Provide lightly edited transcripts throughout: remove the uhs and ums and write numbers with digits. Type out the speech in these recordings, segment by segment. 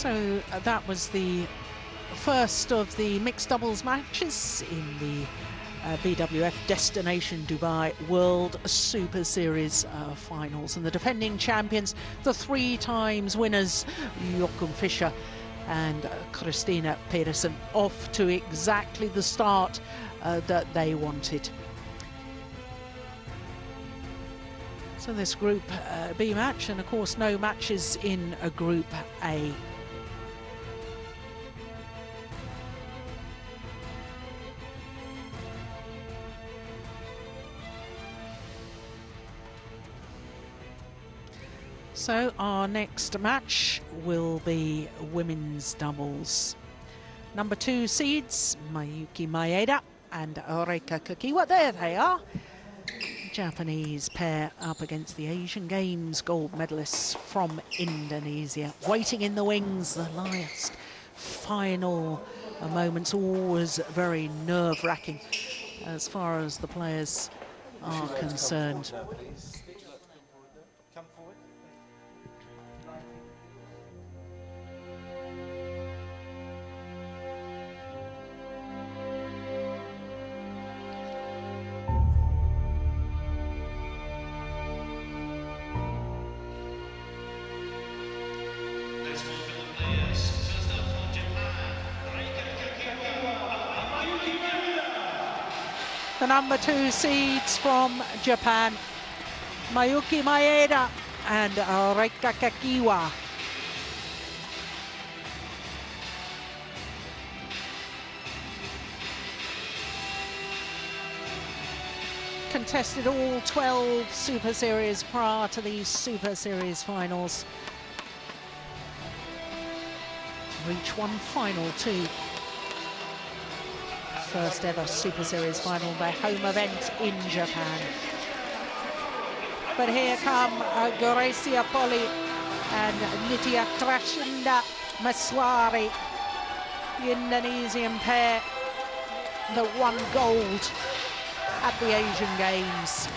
So that was the first of the mixed doubles matches in the BWF Destination Dubai World Super Series finals. And the defending champions, the 3 times winners, Jochen Fischer and Christina Pedersen, off to exactly the start that they wanted. So this Group B match, and of course no matches in a Group A. So our next match will be women's doubles. Number 2 seeds, Miyuki Maeda and Reika Kakiiwa. There they are. Japanese pair up against the Asian Games gold medalists from Indonesia. Waiting in the wings, the last final moments, always very nerve-wracking as far as the players are concerned. The number 2 seeds from Japan, Miyuki Maeda and Reika Kakiiwa. Contested all 12 Super Series prior to these Super Series finals. Reach one final too. First ever Super Series final, their home event in Japan. But here come Greysia Polii and Nitya Maheswari, the Indonesian pair that won gold at the Asian Games.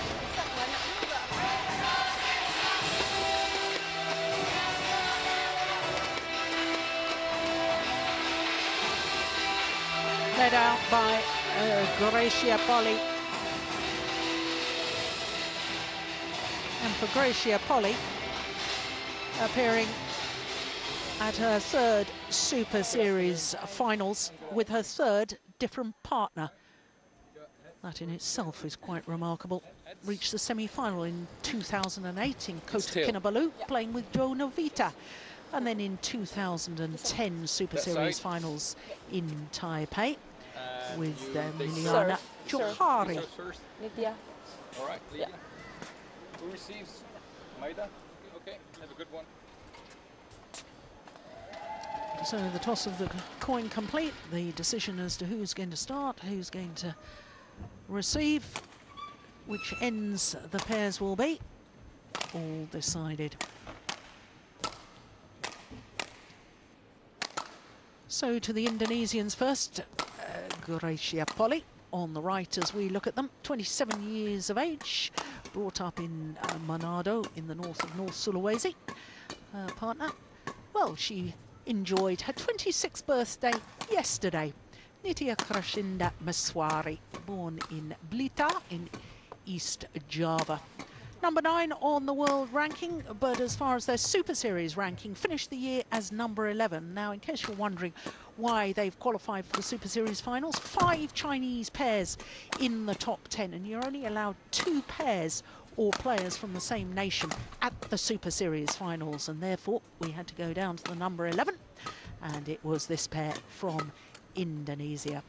Led out by Greysia Polii. And for Greysia Polii, appearing at her 3rd Super Series finals with her 3rd different partner. That in itself is quite remarkable. Reached the semi-final in 2008 in Kota Kinabalu, playing with Joe Novita. And then in 2010 Super Series finals in Taipei with Miliana Johari. Nitya. All right, yeah. Who receives? Maeda? Okay, have a good one. So the toss of the coin complete, the decision as to who's going to start, who's going to receive, which ends the pairs will be, all decided. So to the Indonesians first, Greysia Polii on the right as we look at them, 27 years of age, brought up in Manado in the north of North Sulawesi. Her partner, well, she enjoyed her 26th birthday yesterday. Nitya Maheswari, born in Blitar in East Java. Number 9 on the world ranking, but as far as their Super Series ranking, finished the year as number 11. Now, in case you're wondering why they've qualified for the Super Series finals, 5 Chinese pairs in the top 10, and you're only allowed 2 pairs or players from the same nation at the Super Series finals, and therefore we had to go down to the number 11, and it was this pair from Indonesia.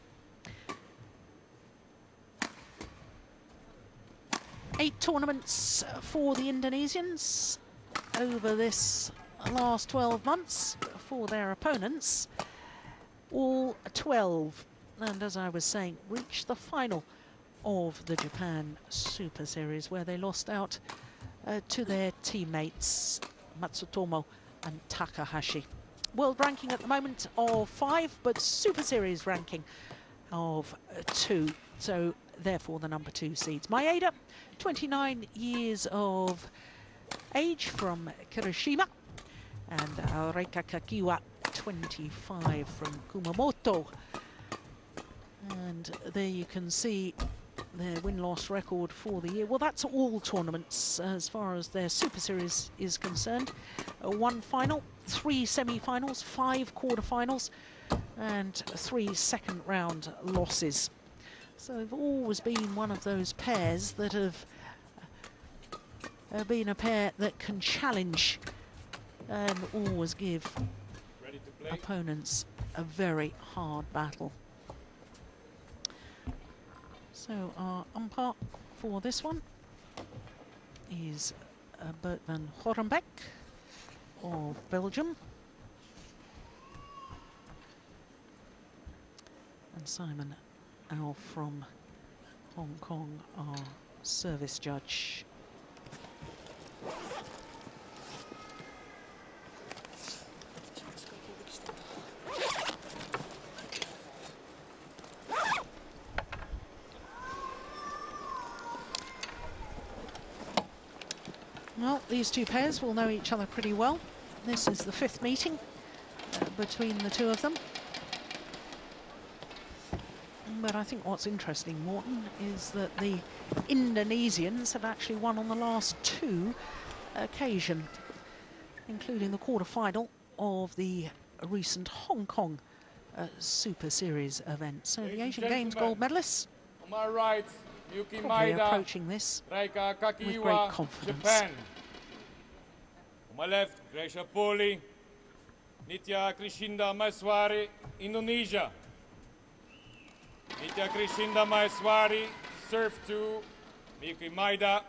8 tournaments for the Indonesians over this last 12 months for their opponents. All 12, and as I was saying, reached the final of the Japan Super Series, where they lost out to their teammates Matsutomo and Takahashi. World ranking at the moment of 5, but Super Series ranking of 2. So therefore the number 2 seeds. Maeda, 29 years of age from Kirishima, and Reika Kakiiwa 25 from Kumamoto. And there you can see their win-loss record for the year. Well, that's all tournaments as far as their Super Series is concerned. 1 final, 3 semi-finals, 5 quarter-finals, and 3 second-round losses. So they've always been one of those pairs that have been a pair that can challenge and always give opponents a very hard battle. So our umpire for this one is Bert van Horenbeck of Belgium. And Simon Au from Hong Kong, our service judge. Well, these two pairs will know each other pretty well. This is the 5th meeting between the two of them. But I think what's interesting, Morten, is that the Indonesians have actually won on the last 2 occasions, including the quarter-final of the recent Hong Kong Super Series event. So the Asian Games gold medalists on my right, Miyuki probably Maeda, approaching this Reika Kakiiwa, with great confidence. Japan. On my left, Greysia Polii, Nitya Maheswari, Indonesia. Nitya Maheswari, serve to Miyuki Maeda,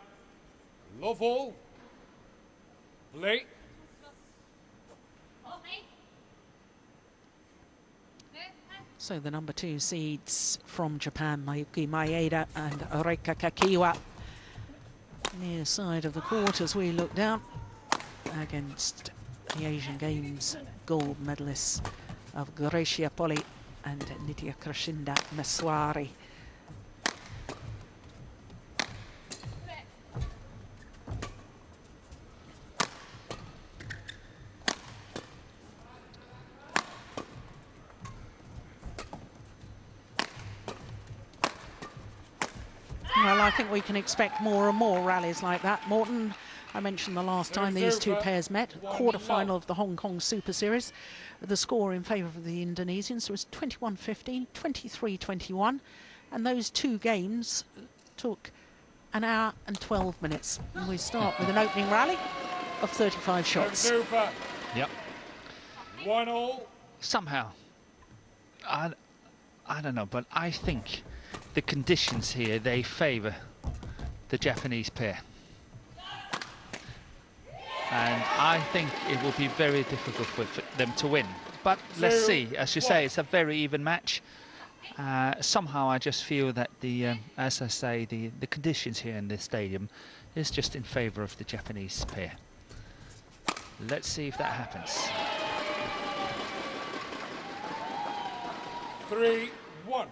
love all, play. So the number 2 seeds from Japan, Miyuki Maeda and Reika Kakiiwa. Near side of the court as we look down against the Asian Games gold medalists of Greysia Polii and Nitya Maheswari. Well, I think we can expect more and more rallies like that, Morten. I mentioned the last time these two pairs met, quarter-final of the Hong Kong Super Series. The score in favour of the Indonesians was 21-15, 23-21, and those 2 games took an hour and 12 minutes. And we start with an opening rally of 35 shots. Yep. 1-1. Somehow, I don't know, but I think the conditions here, they favour the Japanese pair. And I think it will be very difficult for them to win. But let's see. As you say, it's a very even match. Somehow I just feel that as I say, the conditions here in this stadium is just in favour of the Japanese pair. Let's see if that happens. 3-1.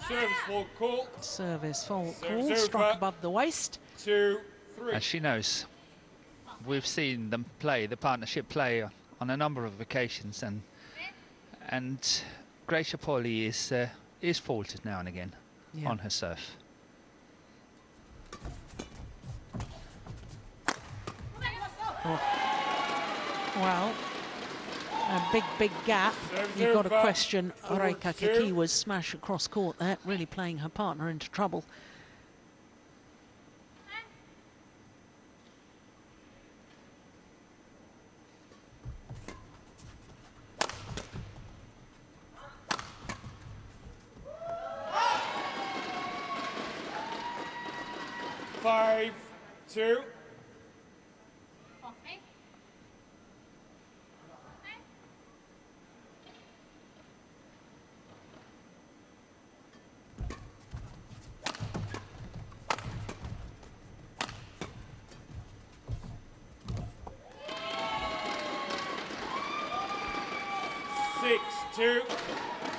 Service fault call. Service fault call, struck above the waist. 2-3. As she knows, we've seen them play, the partnership play on a number of occasions, and Greysia Polii is faulted now and again on her serve. Oh. Well, a big gap. You've got to question Reika Kakiiwa's smash across court there, really playing her partner into trouble. Five, 2.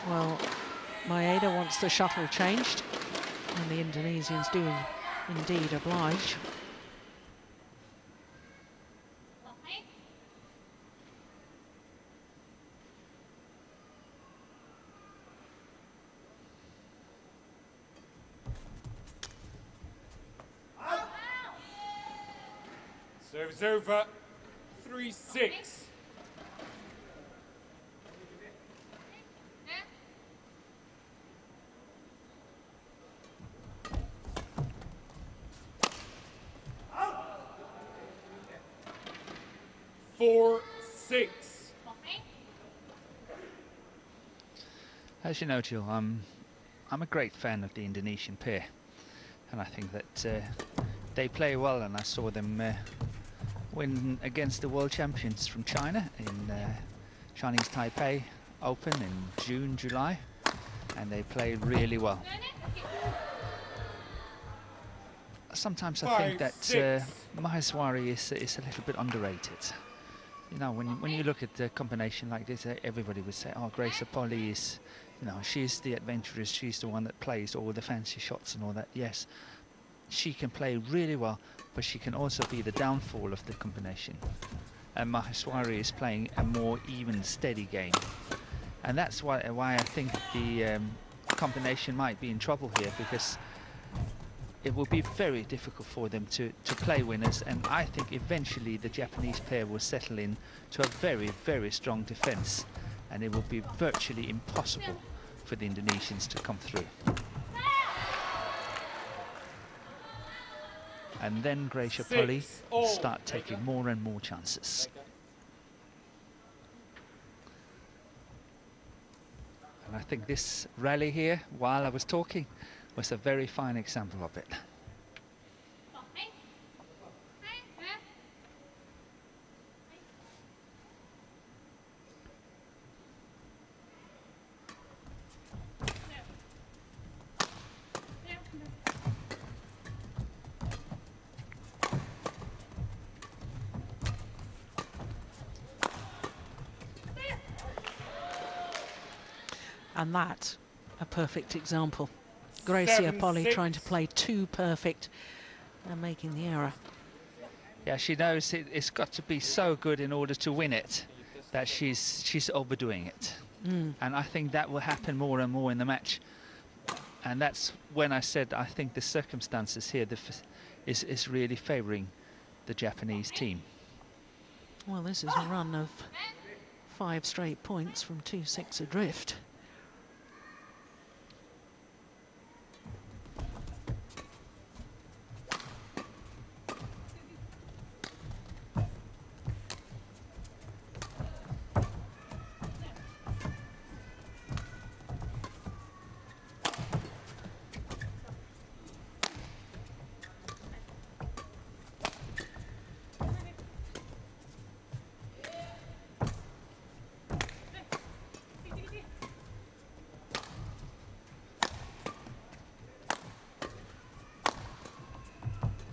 Well, Maeda wants the shuttle changed, and the Indonesians do indeed oblige. Serves over. 3-6. As you know, Jill, I'm a great fan of the Indonesian pair, and I think that they play well, and I saw them win against the world champions from China in Chinese Taipei Open in June, July, and they played really well. Sometimes I think that Maheswari is a little bit underrated. You know, when you look at a combination like this, everybody would say, oh, Greysia Polii is, you know, she's the adventurous, she's the one that plays all the fancy shots and all that. Yes, she can play really well, but she can also be the downfall of the combination. And Maheswari is playing a more even, steady game. And that's why I think the combination might be in trouble here, because it will be very difficult for them to play winners, and I think eventually the Japanese pair will settle in to a very, very strong defense, and it will be virtually impossible for the Indonesians to come through. And then Greysia Polii start taking more and more chances. And I think this rally here, while I was talking, was a very fine example of it. And that's a perfect example. Greysia Polii trying to play too perfect and making the error. Yeah, she knows it's got to be so good in order to win it that she's overdoing it. And I think that will happen more and more in the match. And that's when I said I think the circumstances here is really favouring the Japanese team. Well, this is a run of 5 straight points from 2-6 adrift.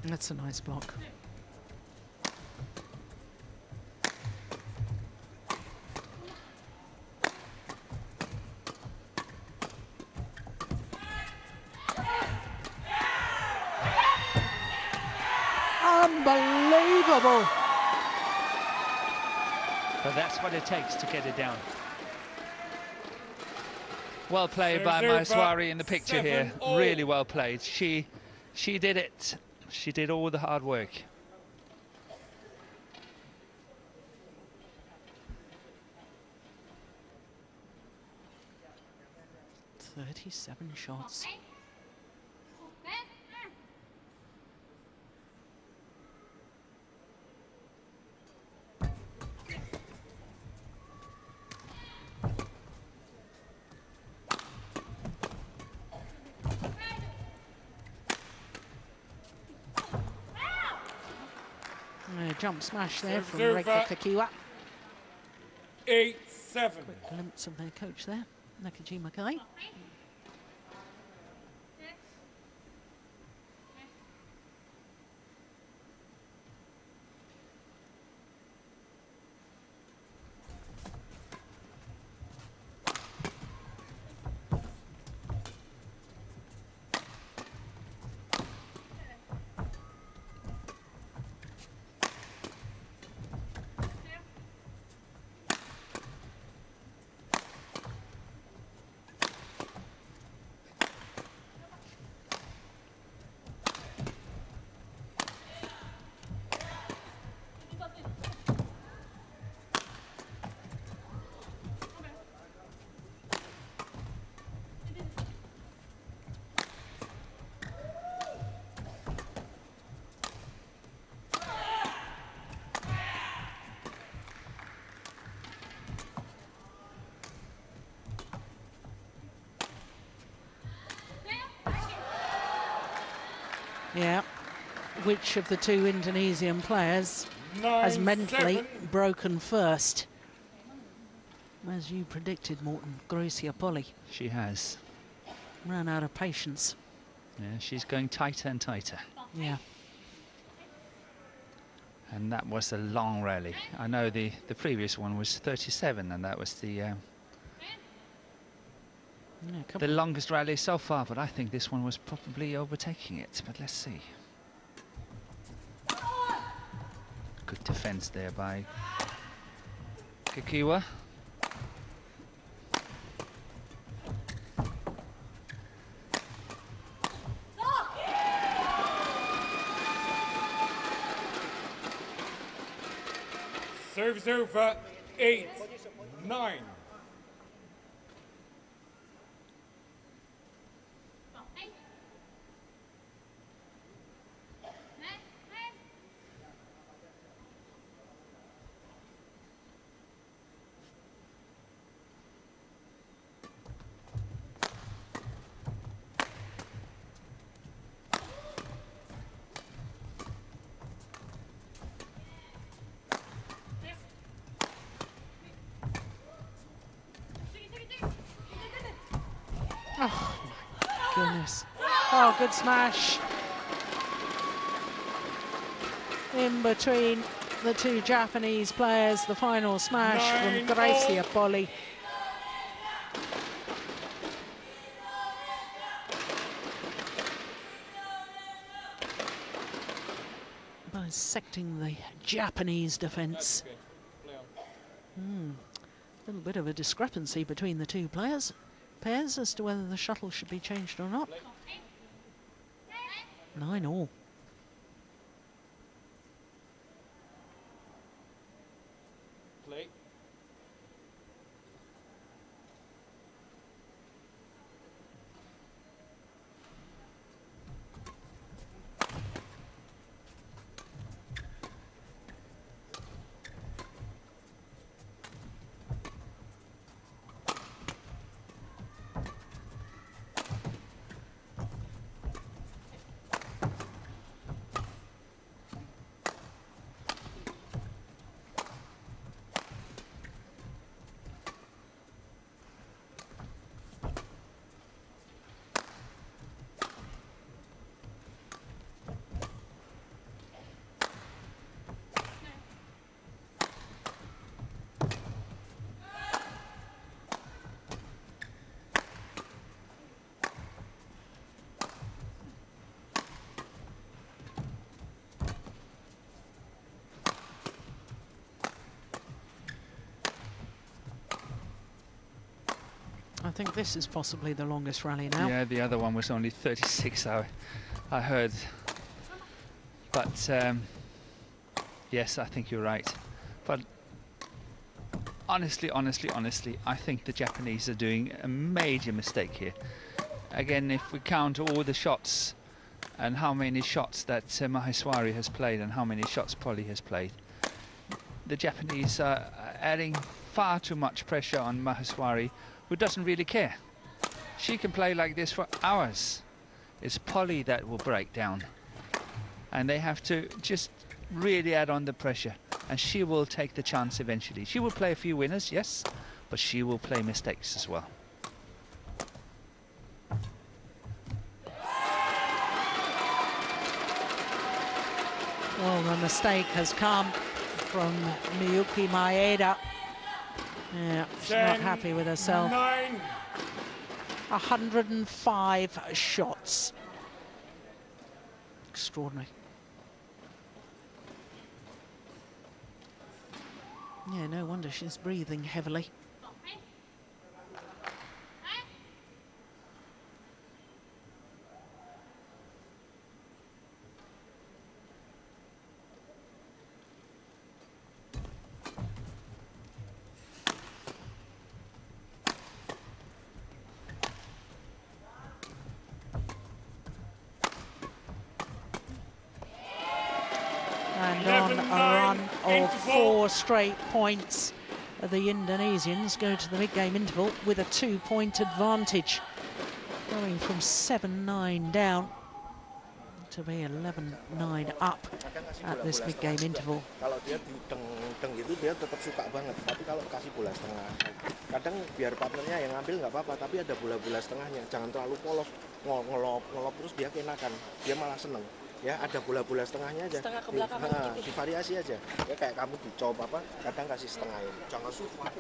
That's a nice block. Unbelievable! But that's what it takes to get it down. Well played by Maheswari in the picture here. Really well played. She did it. She did all the hard work. 37 shots. Jump smash there from Reika Kakiiwa. 8-7. Quick glimpse of their coach there, Nakajima Kai. Yeah. Which of the two Indonesian players has mentally broken first? As you predicted, Morten, Greysia Polii. She has. Ran out of patience. Yeah, she's going tighter and tighter. Yeah. And that was a long rally. I know the previous one was 37, and that was the longest rally so far, but I think this one was probably overtaking it, but let's see. Good defense there by Kakiiwa. Serves over 8-9. Oh, my goodness. Oh, good smash. In between the two Japanese players, the final smash from Greysia Polii. Bisecting the Japanese defence. A little bit of a discrepancy between the two pairs as to whether the shuttle should be changed or not. 9-all. Play. I think this is possibly the longest rally now. Yeah, the other one was only 36, I heard. But yes, I think you're right. But honestly, I think the Japanese are doing a major mistake here. Again, if we count all the shots and how many shots that Maheswari has played and how many shots Polii has played, the Japanese are adding far too much pressure on Maheswari, who doesn't really care. She can play like this for hours. It's Polii that will break down. And they have to just really add on the pressure. And she will take the chance eventually. She will play a few winners, yes, but she will play mistakes as well. Well, the mistake has come from Miyuki Maeda. Yeah, she's not happy with herself. 105 shots. Extraordinary. Yeah, no wonder she's breathing heavily. And on a run of 4 straight points, the Indonesians go to the mid-game interval with a 2-point advantage, going from 7-9 down to to be 11-9 up at this mid-game interval. Kalau dia dideng gitu dia tetap suka banget, tapi kalau kasih bola setengah, kadang biar partnernya yang ngambil nggak apa-apa, tapi ada bola-bola setengahnya, jangan terlalu polos, ngelop terus dia kenakan, dia malah seneng. Ya ada bola-bola setengahnya aja, setengah ke belakang gitu. divariasi aja. Ya kayak kamu dicoba apa, kadang kasih setengah ini, jangan semua.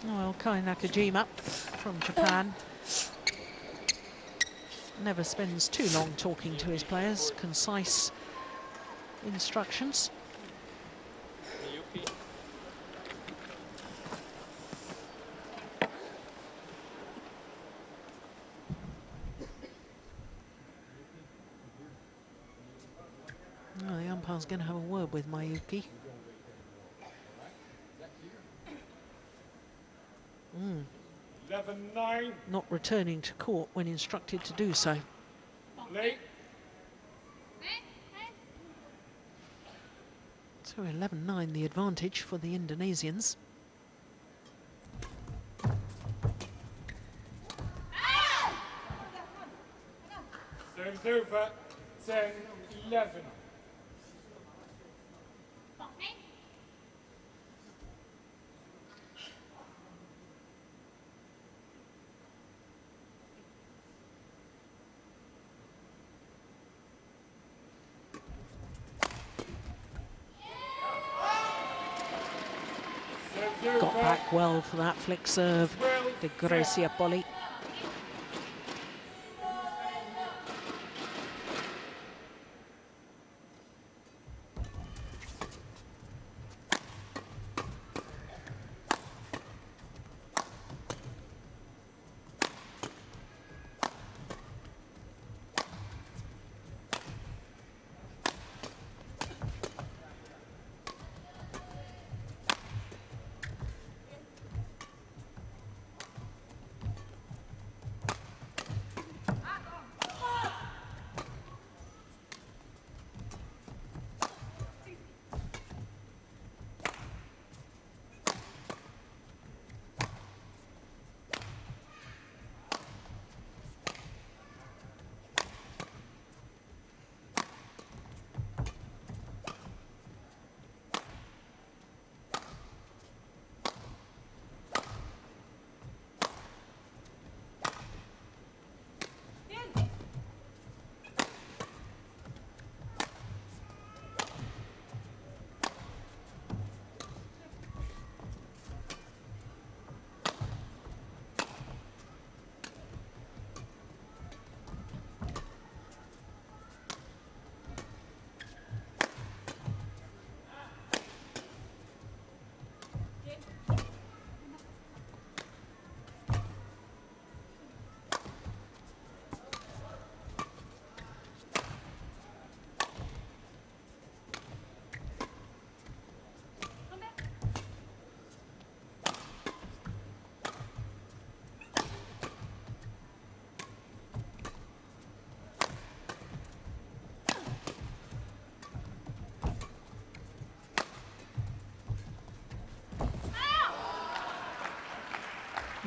Well, Kai Nakajima from Japan never spends too long talking to his players, concise instructions. Well, the umpire's going to have a word with Miyuki. 11-9. Not returning to court when instructed to do so. Late. So 11-9 the advantage for the Indonesians. Serves over. 10-11. Got back well for that flick serve, the Greysia Polii.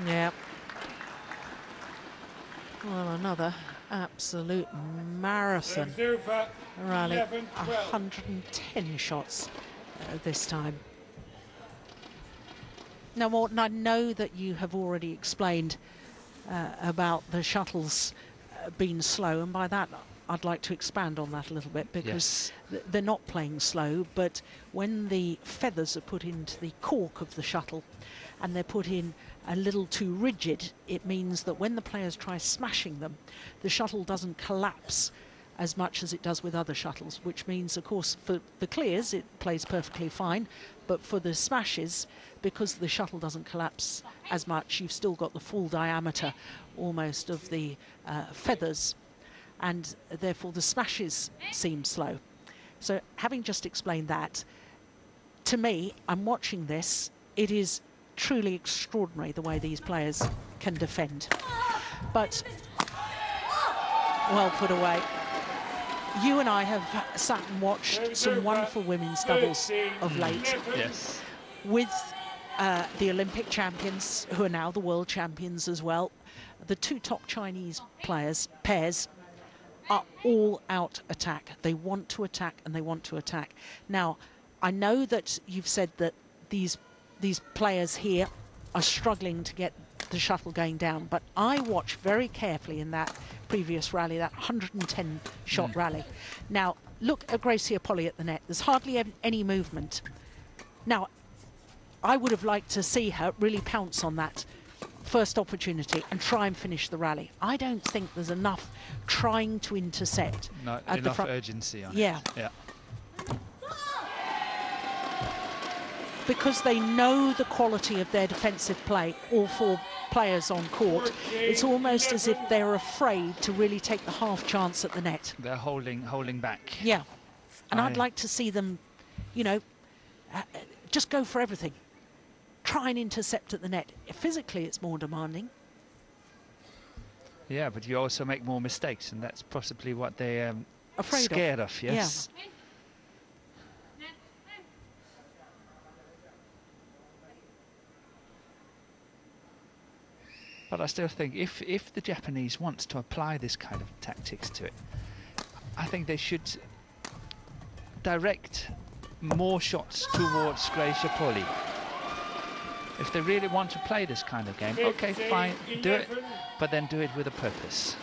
Yeah. Well, another absolute marathon rally. 110 shots this time. Now, Morten, I know that you have already explained about the shuttles being slow, and by that I'd like to expand on that a little bit, because they're not playing slow, but when the feathers are put into the cork of the shuttle and they're put in a little too rigid, it means that when the players try smashing them, the shuttle doesn't collapse as much as it does with other shuttles, which means, of course, for the clears, it plays perfectly fine, but for the smashes, because the shuttle doesn't collapse as much, you've still got the full diameter almost of the feathers, and therefore the smashes seem slow. So having just explained that, to me, I'm watching this, it is truly extraordinary the way these players can defend. But well put away. You and I have sat and watched some wonderful women's doubles of late Yes. with the Olympic champions, who are now the world champions as well. The two top Chinese pairs, are all out attack. They want to attack and they want to attack. Now, I know that you've said that these players here are struggling to get the shuttle going down, but I watched very carefully in that previous rally, that 110 shot rally. Now, look at Greysia Polii at the net. There's hardly any movement. Now, I would have liked to see her really pounce on that first opportunity and try and finish the rally. I don't think there's enough trying to intercept. Not at the enough front. urgency on Yeah. it. Yeah. Because they know the quality of their defensive play, all four players on court, it's almost as if they're afraid to really take the half chance at the net. They're holding back. Yeah. And I'd like to see them, you know, just go for everything. Try and intercept at the net. Physically, it's more demanding. Yeah, but you also make more mistakes, and that's possibly what they're Afraid scared of. Yes. Yeah. But I still think if the Japanese wants to apply this kind of tactics to it, I think they should direct more shots towards Greysia Polii. If they really want to play this kind of game, okay, fine, do it, but then do it with a purpose.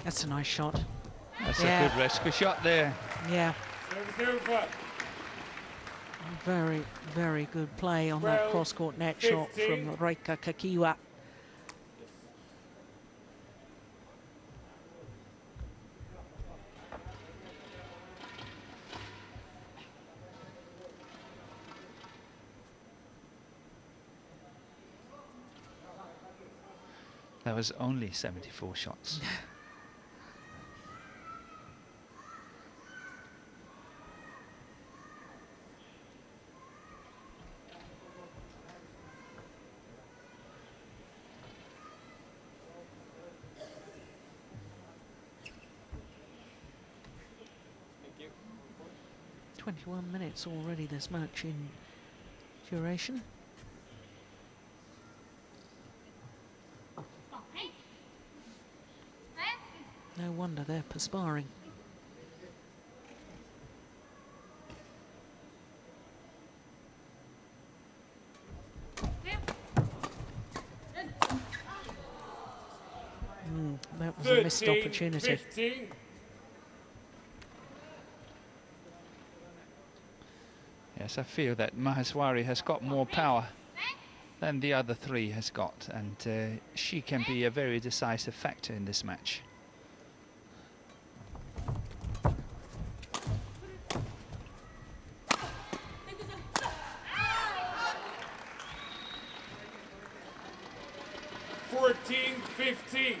That's a nice shot. That's Yeah. a good rescue shot there. Yeah. Serve over. Very, very good play on that 12, cross-court net shot 15. from Reika Kakiiwa. That was only 74 shots. Thank you. 21 minutes already this match in duration. No wonder they're perspiring. That was a missed 13, opportunity. 15. Yes, I feel that Maheswari has got more power than the other three has got, and she can be a very decisive factor in this match. Fourteen, 15.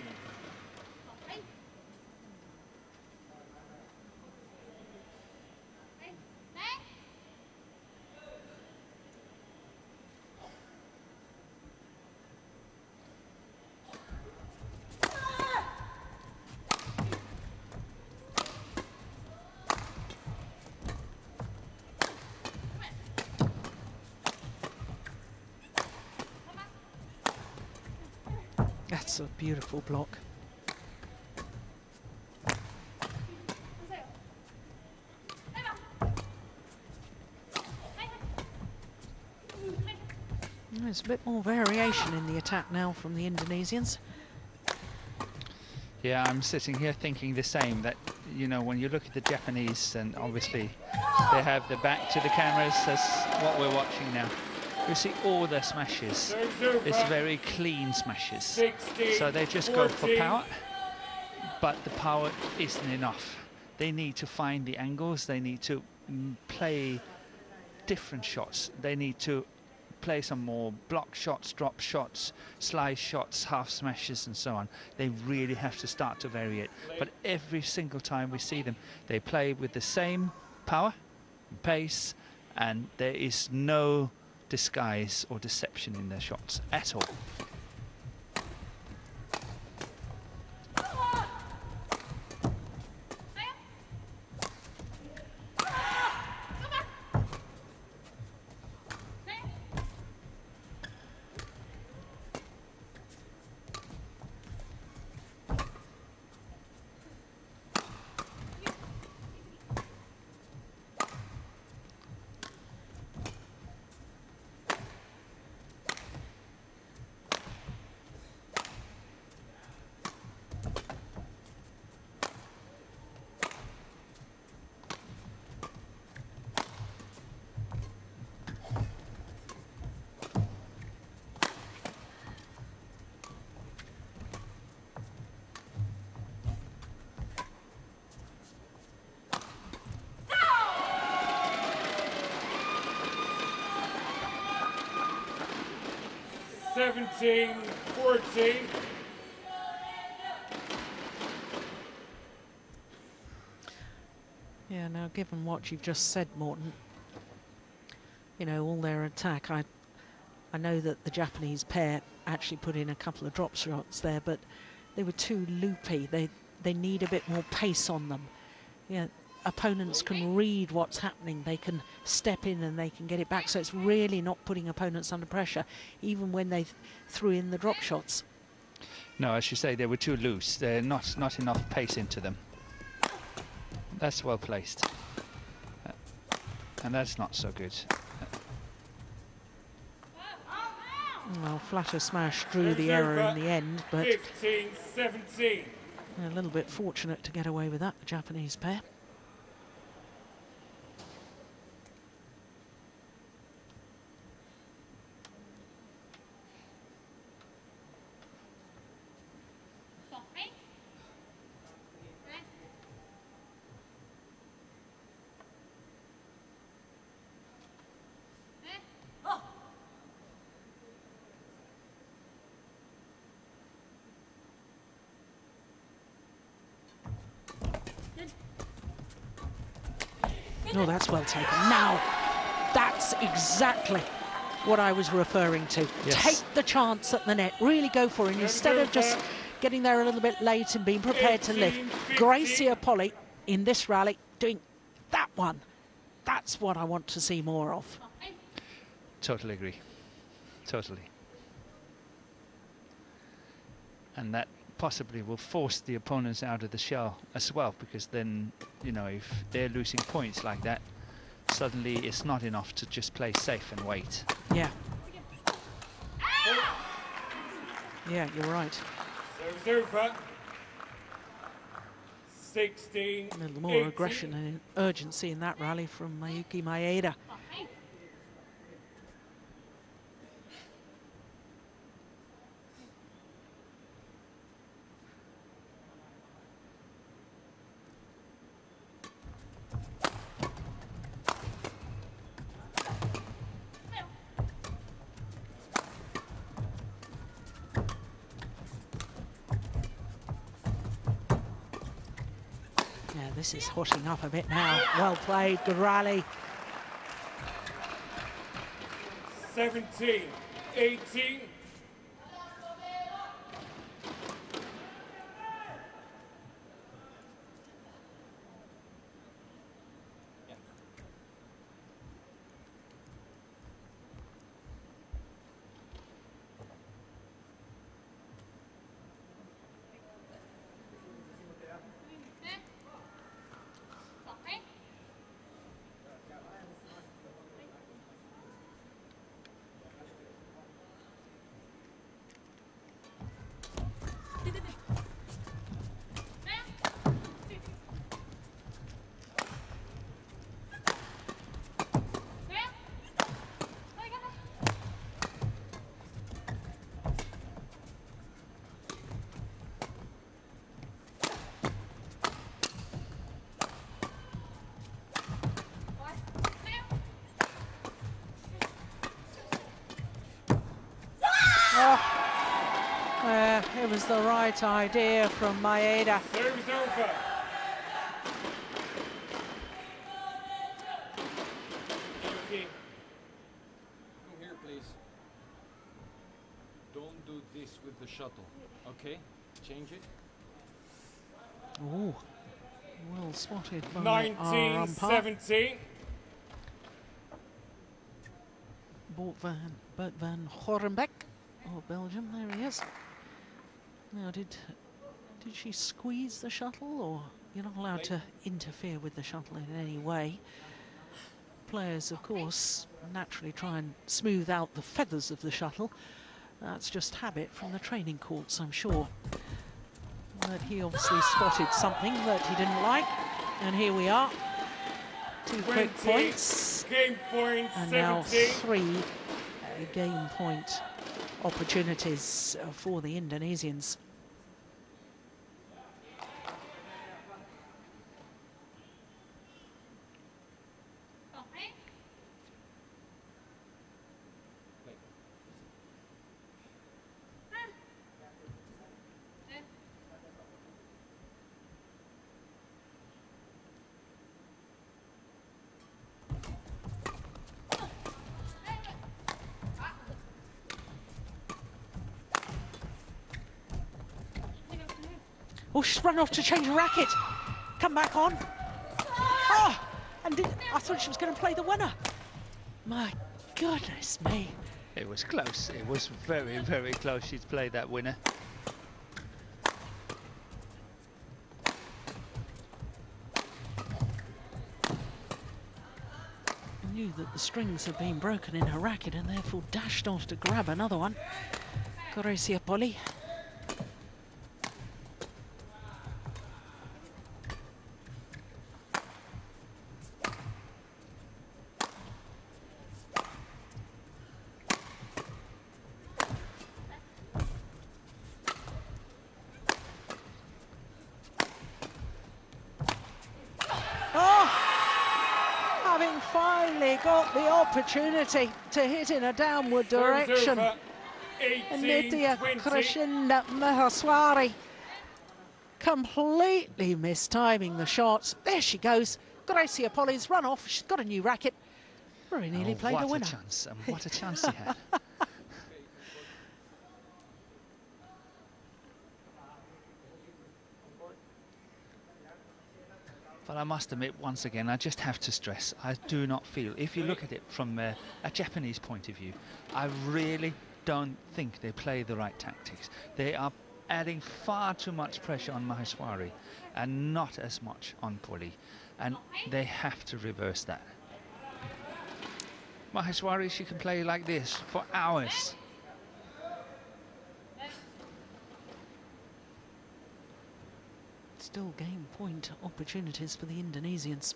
That's a beautiful block. There's a bit more variation in the attack now from the Indonesians. Yeah, I'm sitting here thinking the same, that, you know, when you look at the Japanese, and obviously they have the back to the cameras, that's what we're watching now. You see all their smashes. It's very clean smashes. So they just go for power, but the power isn't enough. They need to find the angles, they need to play different shots, they need to play some more block shots, drop shots, slice shots, half smashes and so on. They really have to start to vary it. But every single time we see them, they play with the same power, pace, and there is no disguise or deception in their shots at all. Seventeen, 14. Yeah, now given what you've just said, Morton, you know, all their attack, I know that the Japanese pair actually put in a couple of drop shots there, but they were too loopy. They need a bit more pace on them. Yeah, opponents can read what's happening. They can step in and they can get it back. So it's really not putting opponents under pressure, even when they threw in the drop shots. No, as you say, they were too loose. They're not enough pace into them. That's well placed. And that's not so good. Well, flatter smash drew the error in the end, but 15, 17. a little bit fortunate to get away with that, the Japanese pair. Oh, that's well taken. Now, that's exactly what I was referring to. Yes. Take the chance at the net, really go for it, instead of just getting there a little bit late and being prepared to lift. Greysia Polii in this rally doing that one. That's what I want to see more of. Totally agree. Totally. And that possibly will force the opponents out of the shell as well, because then, you know, if they're losing points like that, suddenly it's not enough to just play safe and wait. Yeah. Yeah, you're right. Over. 16. A little more 18. aggression and urgency in that rally from Miyuki Maeda. Yeah, this is hotting up a bit now. Well played, good rally. 17, 18. right idea from Maeda. Service over. Okay. Come here, please. Don't do this with the shuttle, okay? Change it. Oh, well spotted by our 19, umpire. 17. Bert van Horenbeck of Belgium. There he is. Now, did she squeeze the shuttle, or you're not allowed to interfere with the shuttle in any way? Players, of course, naturally try and smooth out the feathers of the shuttle. That's just habit from the training courts, I'm sure. But he obviously spotted something that he didn't like, and here we are. 2 quick 20, points, game point, and 17. now 3 game point opportunities for the Indonesians. Oh, she's run off to change her racket. Come back on. Oh, and I thought she was going to play the winner. My goodness me. It was close. It was very, very close. She'd played that winner. Knew that the strings had been broken in her racket and therefore dashed off to grab another one. Greysia Polii. Finally got the opportunity to hit in a downward direction. And Nitya Maheswari completely mistiming the shots. There she goes. Greysia Polii's run off. She's got a new racket. Very nearly played a winner. What a chance, and what a chance he had. But I must admit, once again, I just have to stress, I do not feel, if you look at it from a Japanese point of view, I really don't think they play the right tactics. They are adding far too much pressure on Maheswari and not as much on Polii, and they have to reverse that. Maheswari, she can play like this for hours. Still game point opportunities for the Indonesians.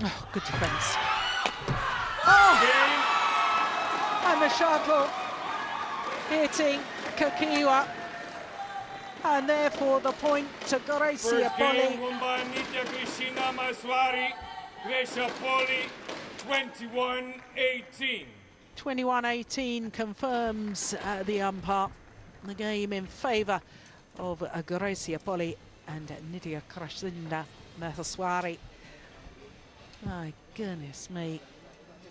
Oh, good defence. Oh! And the shuttle hitting Kakiiwa. And therefore the point to Greysia First game Polii. won by Nitya Maheswari-Greysia Polii, 21-18. 21-18 confirms the umpire. The game in favour of Greysia Polii and Nitya Maheswari. My goodness me.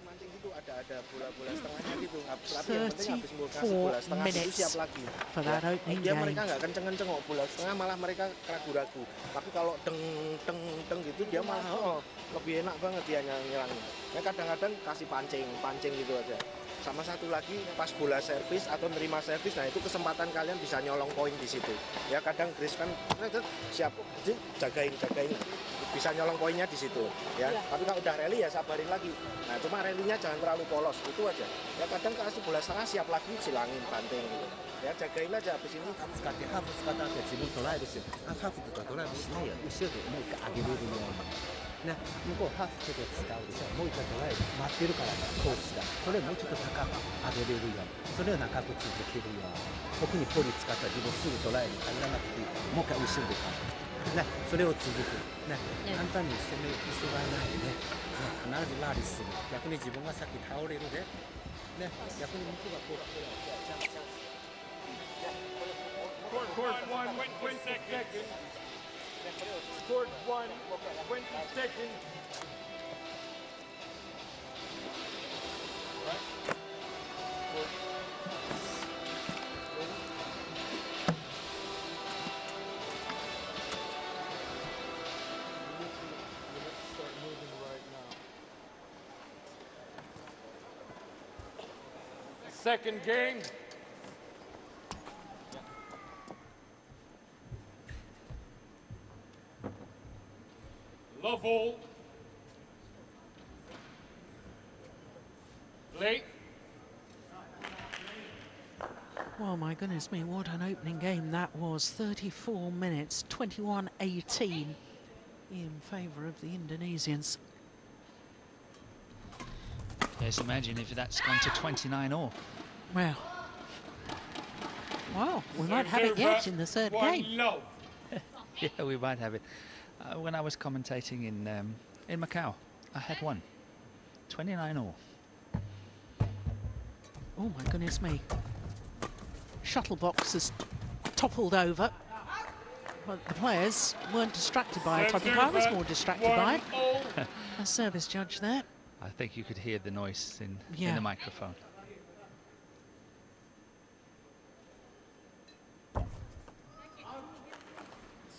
Mancing itu ada bola-bola setengahnya gitu. Tapi yang penting habis kasih bola setengah itu siap lagi. For that opening Dia game. mereka nggak kenceng-kenceng kok bola setengah, malah mereka ragu-ragu. Tapi kalau deng gitu dia malah lebih enak banget dia nyerangnya. Ya kadang-kadang kasih pancing gitu aja. Sama satu lagi pas bola servis atau nerima servis, nah itu kesempatan kalian bisa nyolong poin di situ. Ya kadang Grace kan siap jagain bisa nyolong poinnya di situ. Ya tapi kalau udah rally ya sabarin lagi. Nah cuma rallynya jangan terlalu polos, itu aja. Ya kadang kasih bola setengah siap lagi silangin banting gitu. Ya jagain aja habis ini. 使ってハーフ使った後は自分トライですよ。ハーフとかドライブしないよ。後ろでもう一回上げれるように。ね、向こうハーフちょっと使うでしょ。もう一回トライブ待ってるからね、コースが。それもうちょっと高く上げれるように。それを長く続けるように。特にポリ使ったら自分すぐトライに入らなくていい。もう一回後ろでね、それを続く。ね、簡単に攻め急がないでね。必ずラリーする。逆に自分がさっき倒れるで。ね、逆に向こうがこう。Court 1, 20 seconds. Court 1, 20 seconds. Second game. Love all. Play. Well, my goodness me, what an opening game that was. 34 minutes, 21-18 in favour of the Indonesians. Yes, imagine if that's gone to 29-all. Well, we might have it yet in the third game. Love. Yeah, we might have it. When I was commentating in Macau, I had one. 29-all. Oh my goodness me. Shuttle box has toppled over. But the players weren't distracted by it. I think I was more distracted by it. A service judge there. I think you could hear the noise in Yeah. the microphone.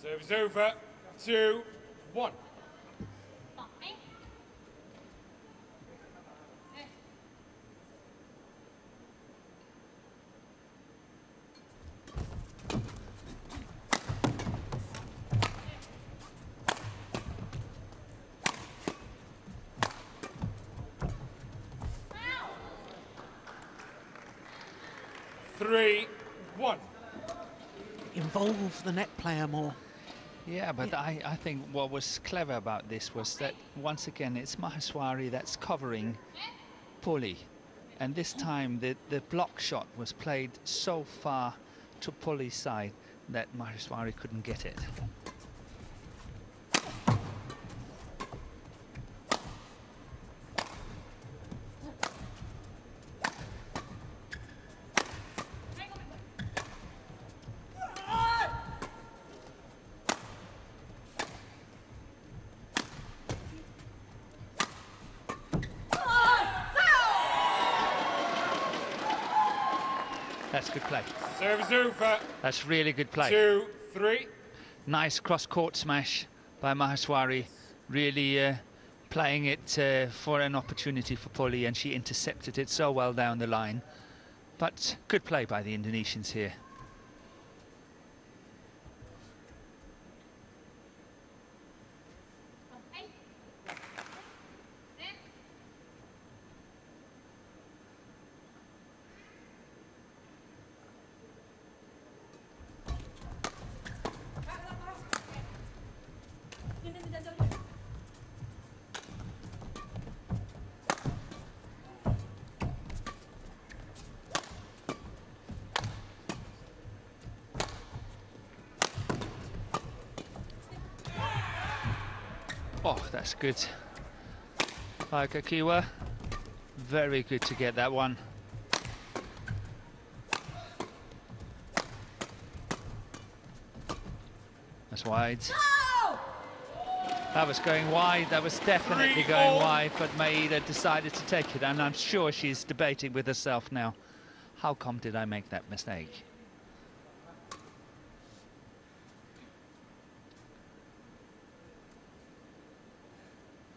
Serves over. 2, 1. Three, 1. Involve the net player more. Yeah, but I think what was clever about this was that, once again, it's Maheswari that's covering Polii. And this time, the block shot was played so far to Polii's side that Maheswari couldn't get it. That's good play. Serves over. That's really good play. 2, 3. Nice cross-court smash by Maheswari. Really playing it for an opportunity for Polii, and she intercepted it so well down the line. But good play by the Indonesians here. Oh, that's good. Reika Kakiiwa, very good to get that one. That's wide. That was going wide. That was definitely going wide, but Maeda decided to take it, and I'm sure she's debating with herself now. How come did I make that mistake?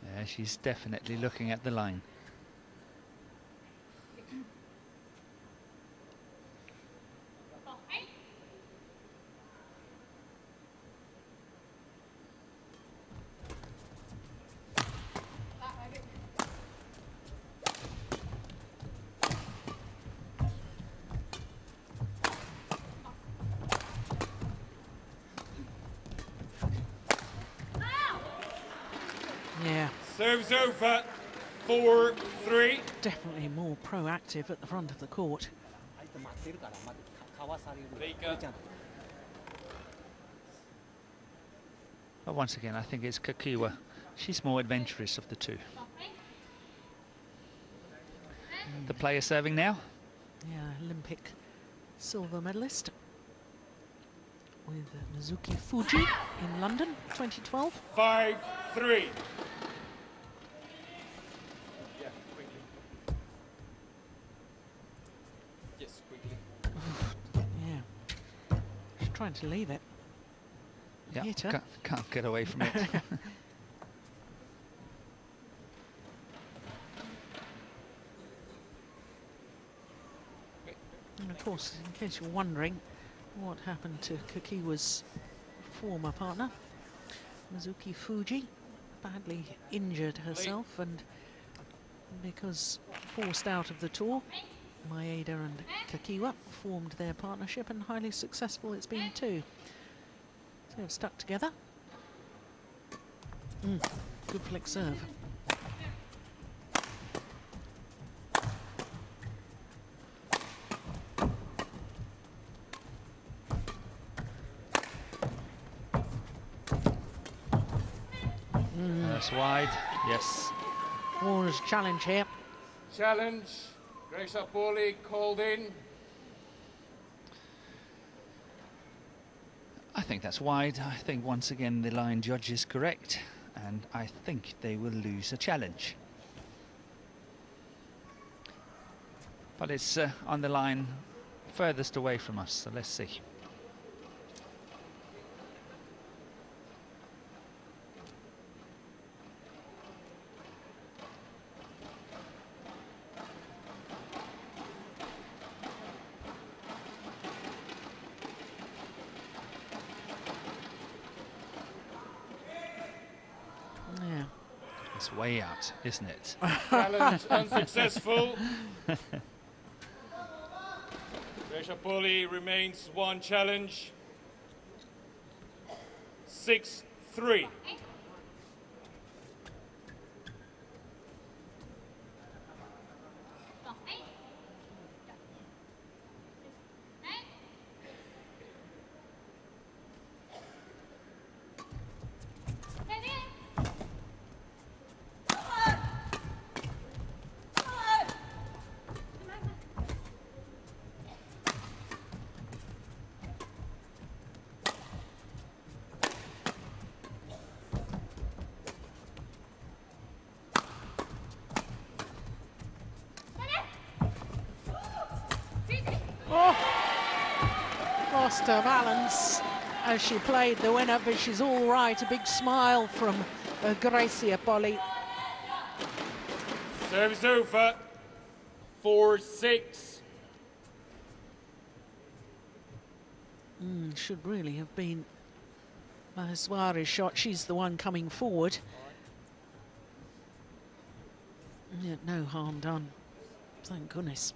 Yeah, she's definitely looking at the line. Yeah. Serves over. 4-3. Definitely more proactive at the front of the court. 相手待ってるからまだかわされる。 Reika. ちゃんと But once again, I think it's Kakiiwa. She's more adventurous of the two. The player serving now. Yeah, Olympic silver medalist with Mizuki Fuji in London, 2012. 5-3. Yeah, quickly. Yes, quickly. Yeah. She's trying to leave it. Yeah, Hit her. can't get away from it. And of course, in case you're wondering what happened to Kakiiwa's former partner, Mizuki Fuji badly injured herself, and because forced out of the tour, Maeda and Kakiiwa formed their partnership, and highly successful it's been too. So they've stuck together. Good flick serve. That's wide. Yes. Warner's challenge here. Challenge. Greysia Polii called in. I think that's wide. I think once again the line judge is correct, and I think they will lose a challenge. But it's on the line furthest away from us, so let's see. Yeah. It's way out, isn't it? Challenge unsuccessful. Greysia Polii remains one challenge. 6-3. Lost her balance as she played the winner, but she's all right. A big smile from Greysia Polii. Service over. 4-6. Should really have been Maheswari's shot. She's the one coming forward. Yet no harm done. Thank goodness.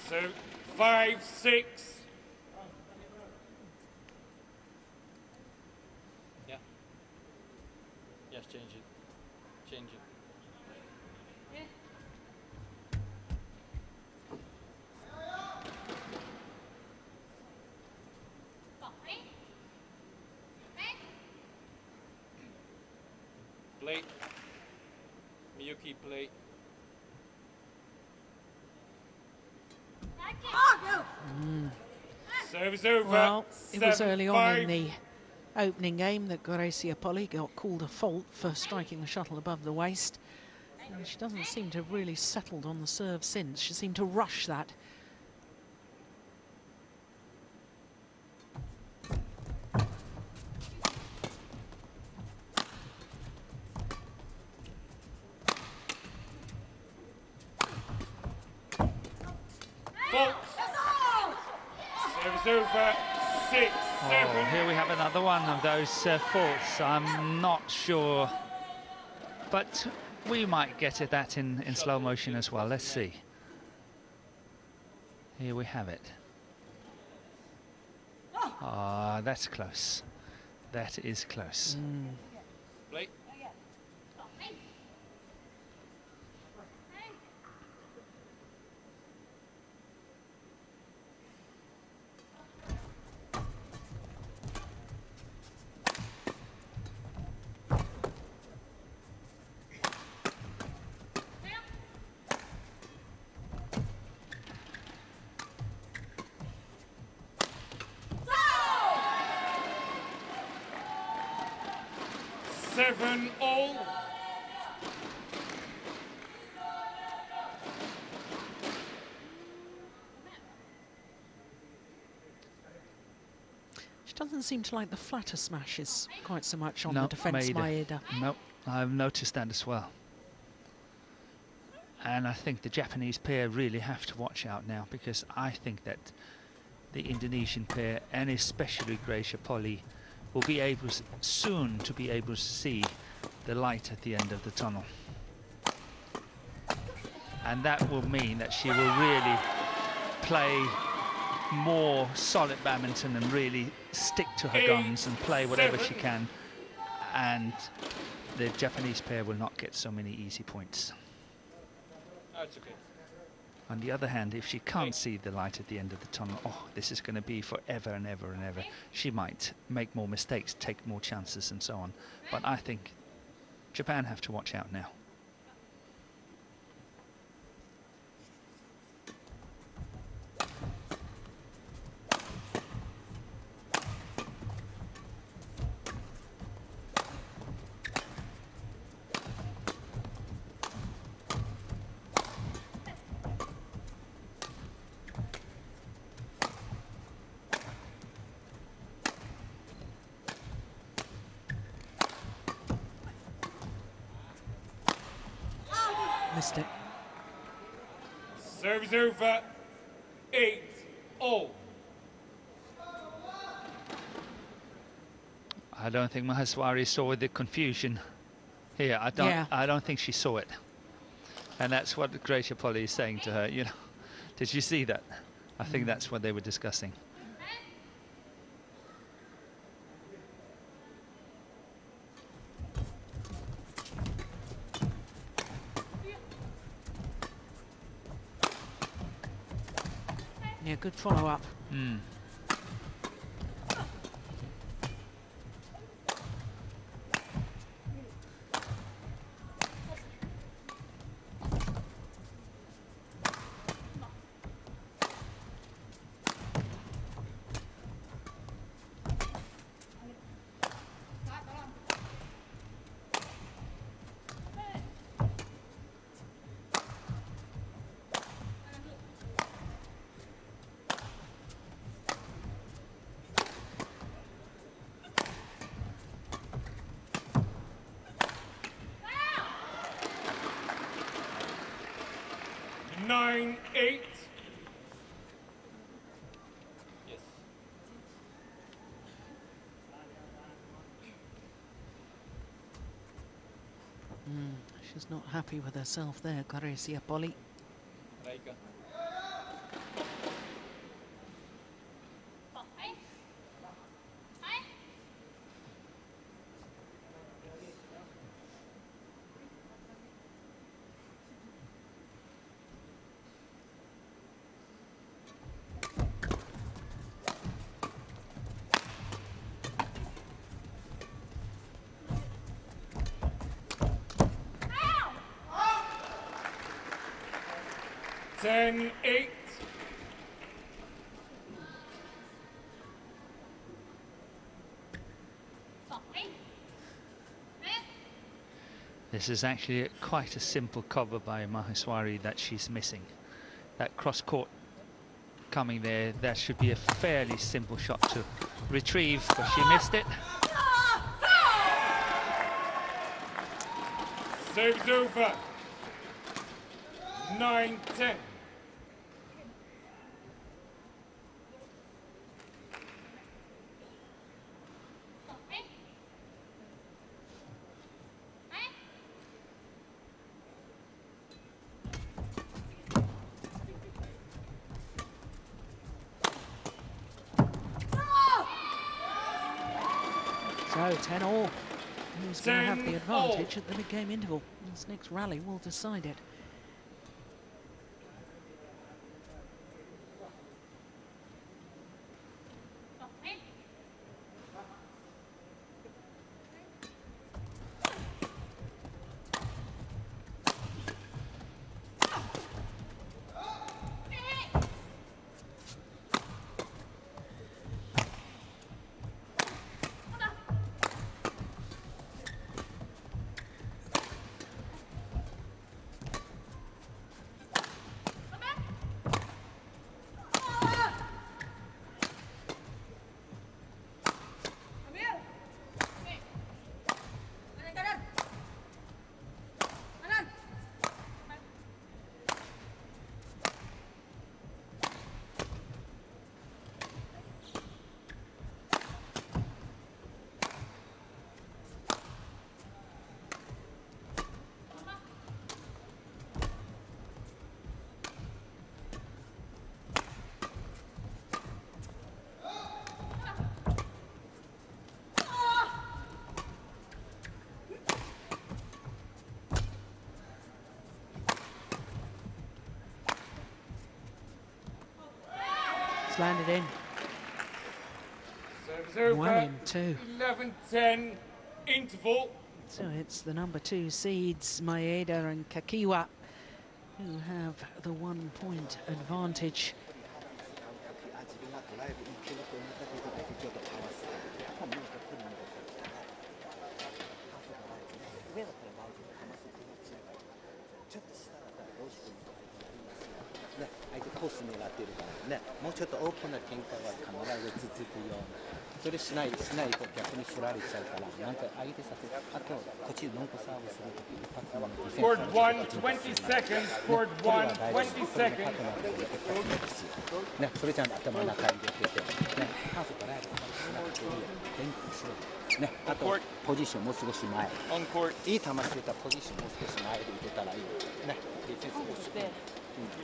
So 5-6. Just change it. Change it. Play. Miyuki, play. Service over. Well, it was early on in 7-5. the opening game that Greysia Polii got called a fault for striking the shuttle above the waist. And she doesn't seem to have really settled on the serve since. She seemed to rush that. Fault. Service over. 6-7. Oh, here we have another one of those faults. I'm not sure, but we might get at that in slow motion as well. Let's see. Here we have it. Ah, that's close. That is close. Play. Seven all. She doesn't seem to like the flatter smashes quite so much on No, the defence, Maeda. No, I've noticed that as well. And I think the Japanese pair really have to watch out now, because I think that the Indonesian pair, and especially Greysia Polii, will be able soon to be able to see the light at the end of the tunnel. And that will mean that she will really play more solid badminton and really stick to her guns and play whatever she can. And the Japanese pair will not get so many easy points. That's okay. On the other hand, if she can't see the light at the end of the tunnel, oh, this is going to be forever and ever and ever. She might make more mistakes, take more chances and so on. But I think Japan have to watch out now. Missed it. Service over. 8-all. I don't think Maheswari saw the confusion here. I don't think she saw it. And that's what Greysia Polii is saying to her, you know. Did you see that? I think that's what they were discussing. Yeah, good follow-up. Nine, 8. Yes. She's not happy with herself there, Greysia Polii. Reika. 10-8. This is actually quite a simple cover by Maheswari that she's missing. That cross court coming there, that should be a fairly simple shot to retrieve, but she missed it. Serve's over. 9-10. So 10-all. Who's going to have the advantage at the mid-game interval? This next rally will decide it. Landed in. Serve's over. 1-2. 11-10 interval. So it's the number 2 seeds, Maeda and Kakiiwa, who have the 1-point advantage. Court 1, 20 seconds. Court 1, 20 seconds. ね、それじゃあ頭の中に入れてて、ね、ハーフから前後しろ。ね、あとポジションもう少し前。いい球してたポジションもう少し前で入れたらいい。ね、ディフェンスもしっかり。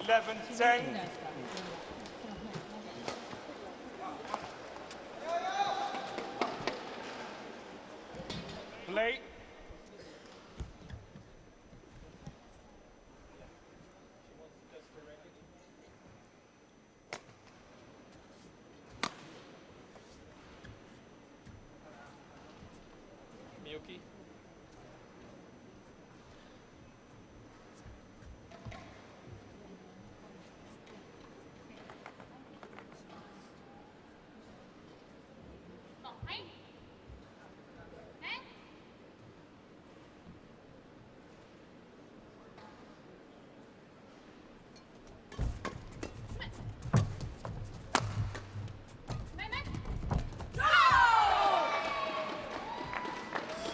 11-10. Play. Miyuki.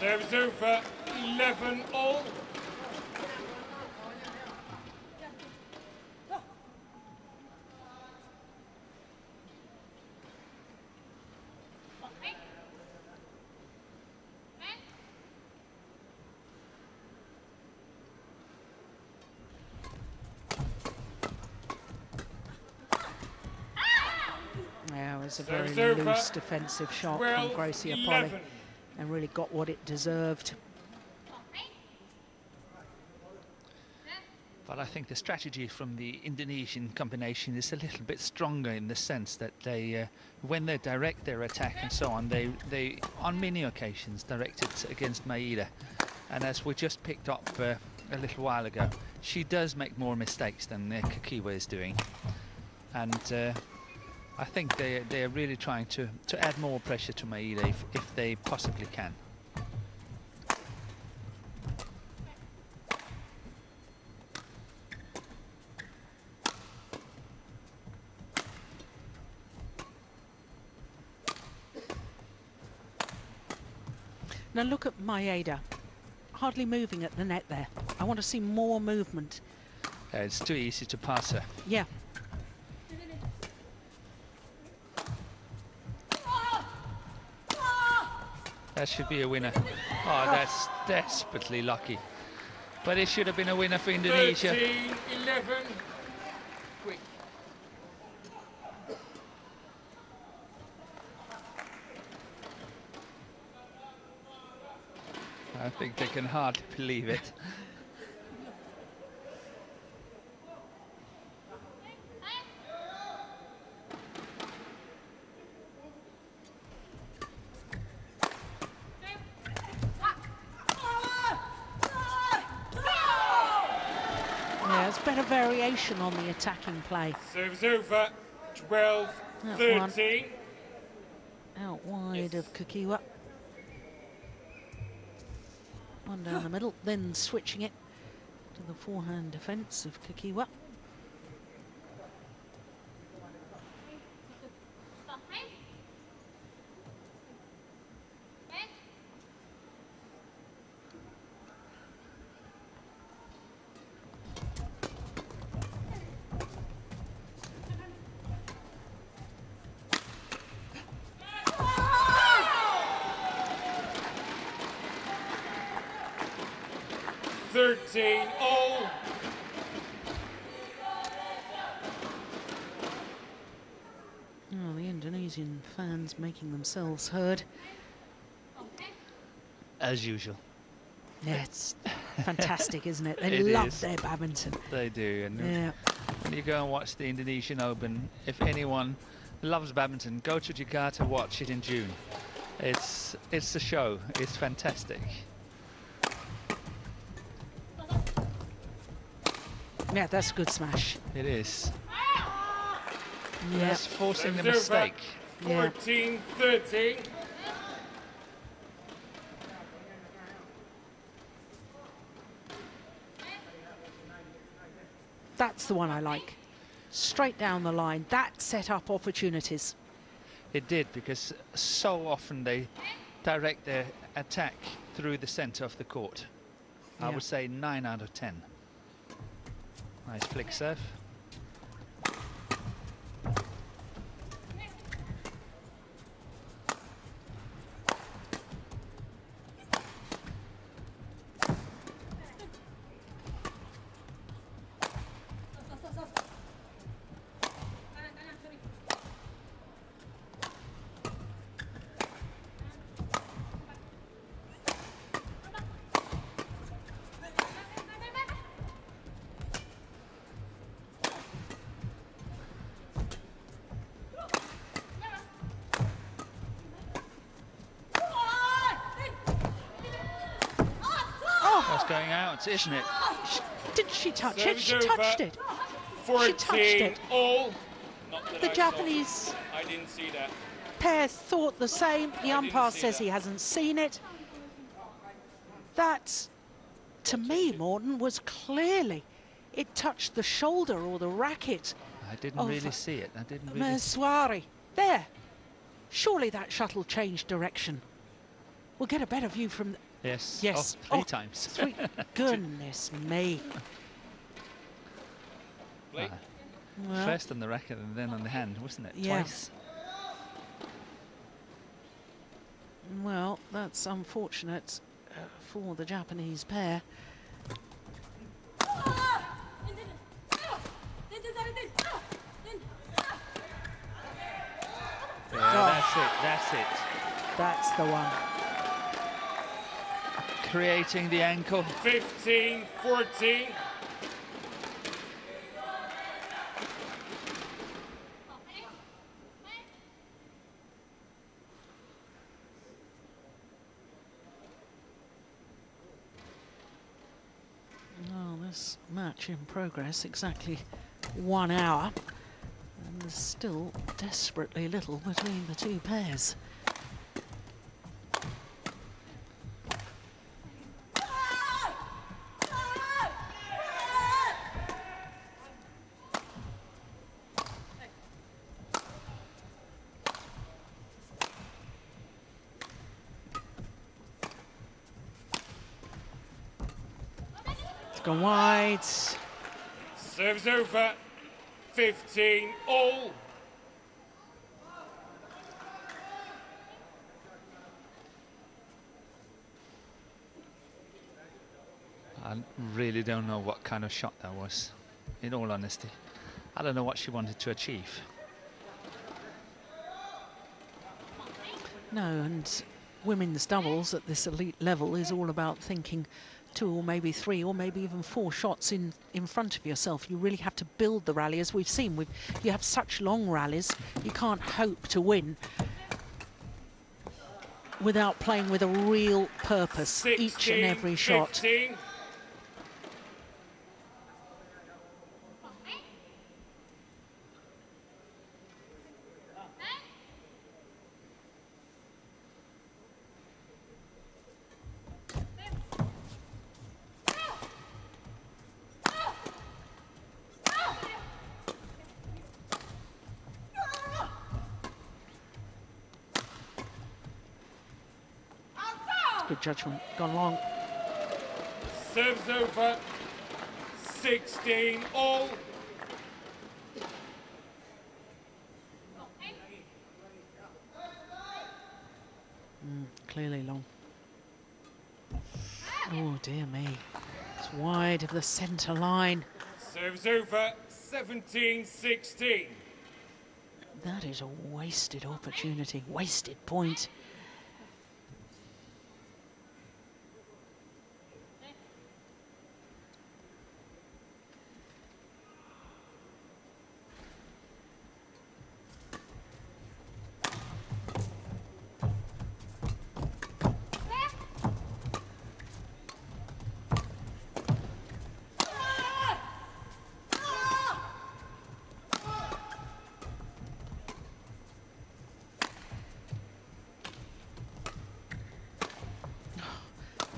Serve's over. 11-all. Yeah, it was a very Serve's over. loose defensive shot from 12-11. Greysia Polii, and really got what it deserved. But I think the strategy from the Indonesian combination is a little bit stronger in the sense that they, when they direct their attack and so on, they on many occasions direct it against Maeda. And as we just picked up a little while ago, she does make more mistakes than Kakiiwa is doing, and I think they're really trying to add more pressure to Maeda if they possibly can. Now look at Maeda, hardly moving at the net there. I want to see more movement. It's too easy to pass her. Yeah. That should be a winner. Oh, that's desperately lucky. But it should have been a winner for Indonesia. 13, 11. Quick. I think they can hardly believe it. Yeah, it's better variation on the attacking play. Serves over. 12, That 13. Out wide of Kakiiwa. One down the middle, then switching it to the forehand defence of Kakiiwa. All. Oh, the Indonesian fans making themselves heard. As usual. Yeah, it's fantastic, isn't it? They It love is. their badminton. They do. And Yeah. when you go and watch the Indonesian Open, if anyone loves badminton, go to Jakarta, watch it in June. It's a show. It's fantastic. Yeah, that's a good smash. It is. Yeah. That's forcing the Serves over. mistake. Yeah. 14, 13. That's the one I like. Straight down the line. That set up opportunities. It did, because so often they direct their attack through the centre of the court. I Yeah. would say 9 out of 10. Nice flick serve. That's going out, isn't it? Did she touch it? Serves She over. touched it. 14, it. all. Not that The I Japanese saw. I didn't see that. pair thought the same. The umpire see says that. he hasn't seen it. That, to me, Morton, was clearly it touched the shoulder or the racket. I didn't of really see it. I didn't really. Maheswari. There. Surely that shuttle changed direction. We'll get a better view from... Yes. Yes. Oh, three times. Three. Goodness me. Blake. Well, First on the racket and then on the hand, wasn't it? Yeah. Twice. well, that's unfortunate for the Japanese pair. Yeah, that's it. That's the one. Creating the ankle. 15, 14. This match in progress, exactly 1 hour, and there's still desperately little between the two pairs. Gone wide. Serves over. 15 all. I really don't know what kind of shot that was, in all honesty. I don't know what she wanted to achieve. No, and women's doubles at this elite level is all about thinking 2 or maybe 3 or maybe even 4 shots in front of yourself. You really have to build the rally, as we've seen. You have such long rallies, you can't hope to win without playing with a real purpose 16, each and every shot. 15. Good judgment, gone long. Serves over. 16 all. Clearly long. Oh dear me, it's wide of the centre line. Serves over. 17-16. That is a wasted opportunity, wasted point.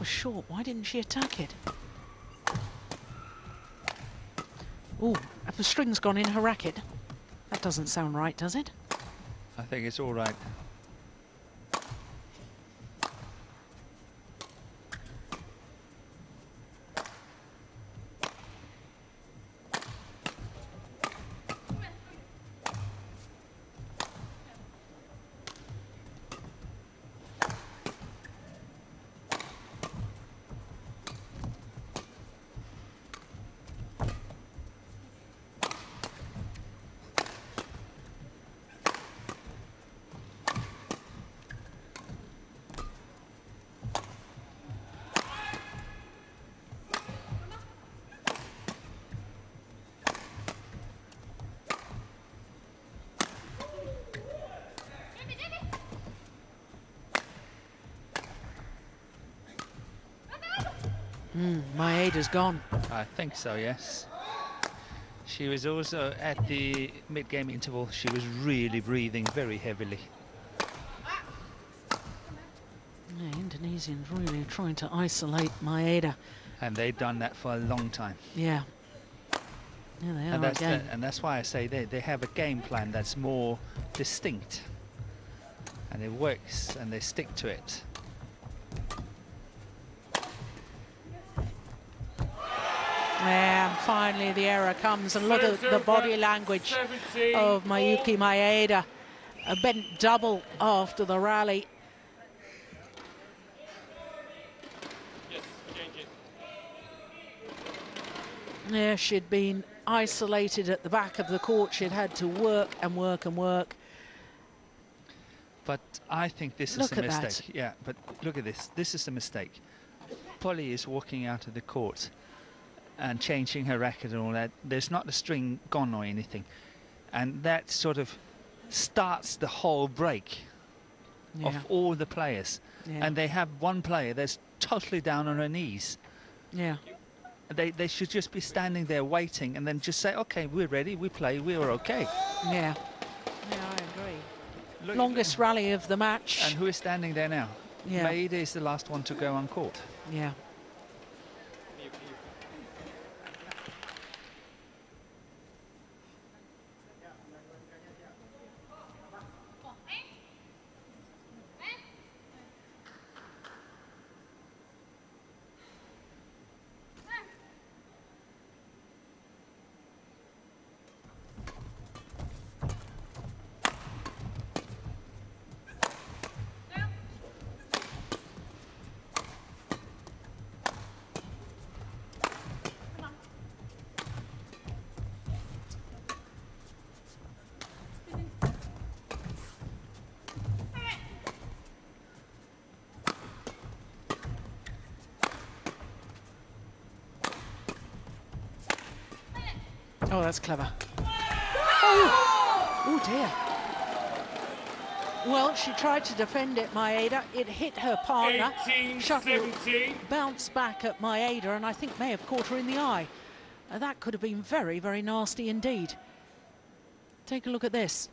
Short. Why didn't she attack it? Oh, the string's gone in her racket. That doesn't sound right, does it? I think it's all right. Maeda's gone. I think so, yes. She was also at the mid-game interval. She was really breathing very heavily. Yeah, Indonesians really trying to isolate Maeda. And they've done that for a long time. Yeah. Yeah, they are again. And that's why I say they have a game plan that's more distinct. And it works, and they stick to it. And finally the error comes, and look at the body language of Miyuki Maeda. A bent double after the rally. Yes, change it. Yeah, she'd been isolated at the back of the court. She'd had to work and work and work. But I think this is a mistake. Yeah, but look at this. This is a mistake. Polii is walking out of the court and changing her racket and all that. There's not a string gone or anything. And that sort of starts the whole break of all the players. Yeah. And they have one player that's totally down on her knees. Yeah. They should just be standing there waiting and then just say, okay, we're ready, we play, we're okay. Yeah. Yeah, I agree. Look, Longest rally of the match. and who is standing there now? Yeah. Maeda is the last one to go on court. Yeah. Oh, that's clever. Oh dear. Well, she tried to defend it, Maeda. It hit her partner. 18, Shuttle 17. bounced back at Maeda, and I think may have caught her in the eye. That could have been very, very nasty indeed. Take a look at this.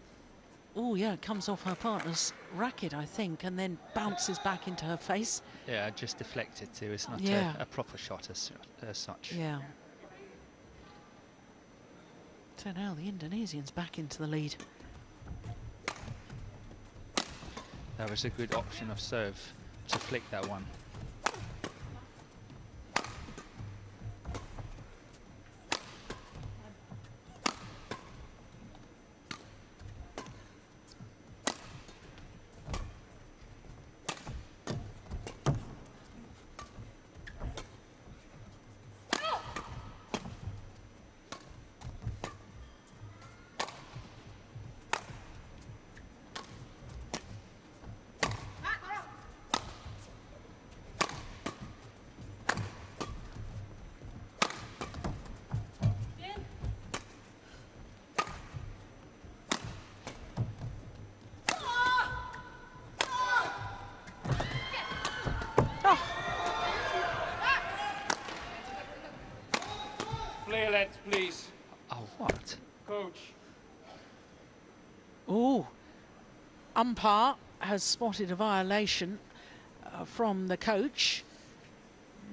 Oh, yeah, it comes off her partner's racket, I think, and then bounces back into her face. Yeah, just deflected too. It's not Yeah. a proper shot as such. Yeah. So now the Indonesians back into the lead. That was a good option of serve to flick that one. Player length, please. Oh, what? Coach. Oh, umpire has spotted a violation from the coach.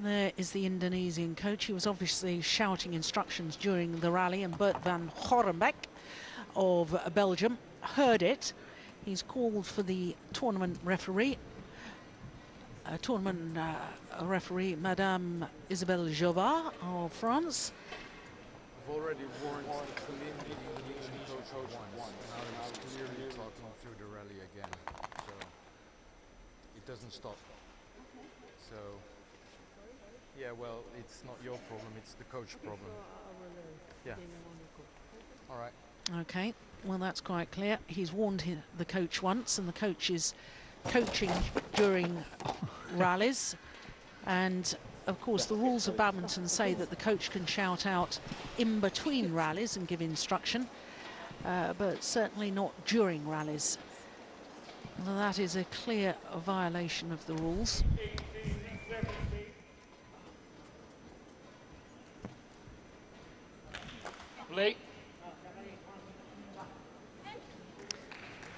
There is the Indonesian coach. He was obviously shouting instructions during the rally, and Bert van Horenbeek of Belgium heard it. He's called for the tournament referee. Referee Madame Isabelle Jovard of France. I've already warned the Indonesian coach once. Now he's clearly talking through the rally again. So it doesn't stop. So yeah, well, it's not your problem, it's the coach problem. Yeah. All right. Okay, well, that's quite clear. He's warned the coach once, and the coach is coaching during rallies. And of course, the rules of badminton say that the coach can shout out in between rallies and give instruction, but certainly not during rallies. Well, that is a clear violation of the rules. Play.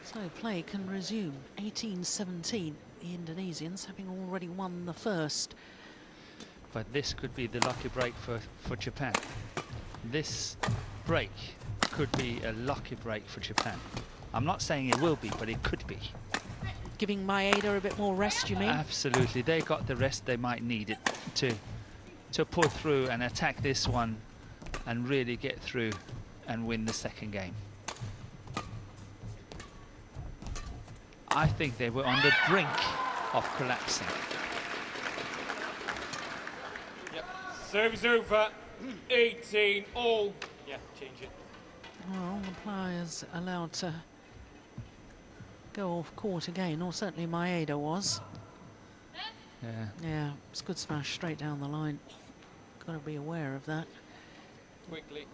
So play can resume. 18-17, the Indonesians having already won the first. But this could be the lucky break for Japan. This break could be a lucky break for Japan. I'm not saying it will be, but it could be. Giving Maeda a bit more rest, you mean? Absolutely, they got the rest they might need it to pull through and attack this one and really get through and win the second game. I think they were on the brink of collapsing. Yep. Service over. 18 all. Yeah, change it. Well, the players allowed to go off court again, or certainly Maeda was. Yeah. Yeah, it's a good smash straight down the line. Got to be aware of that. Quickly.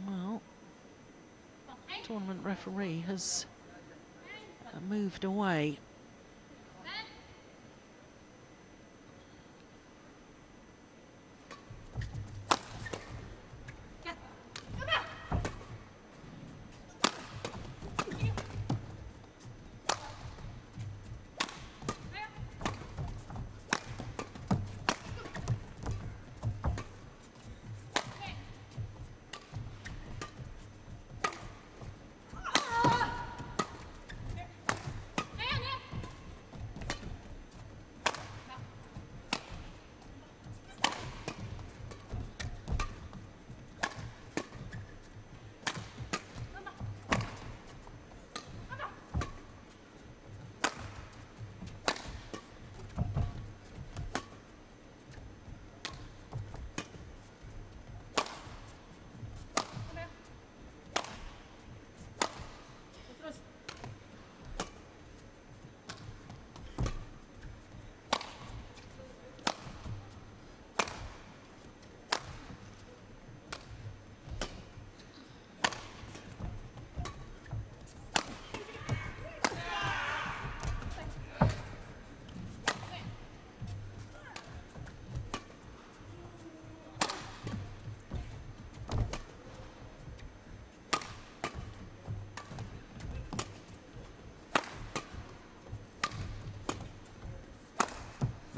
Well, tournament referee has moved away.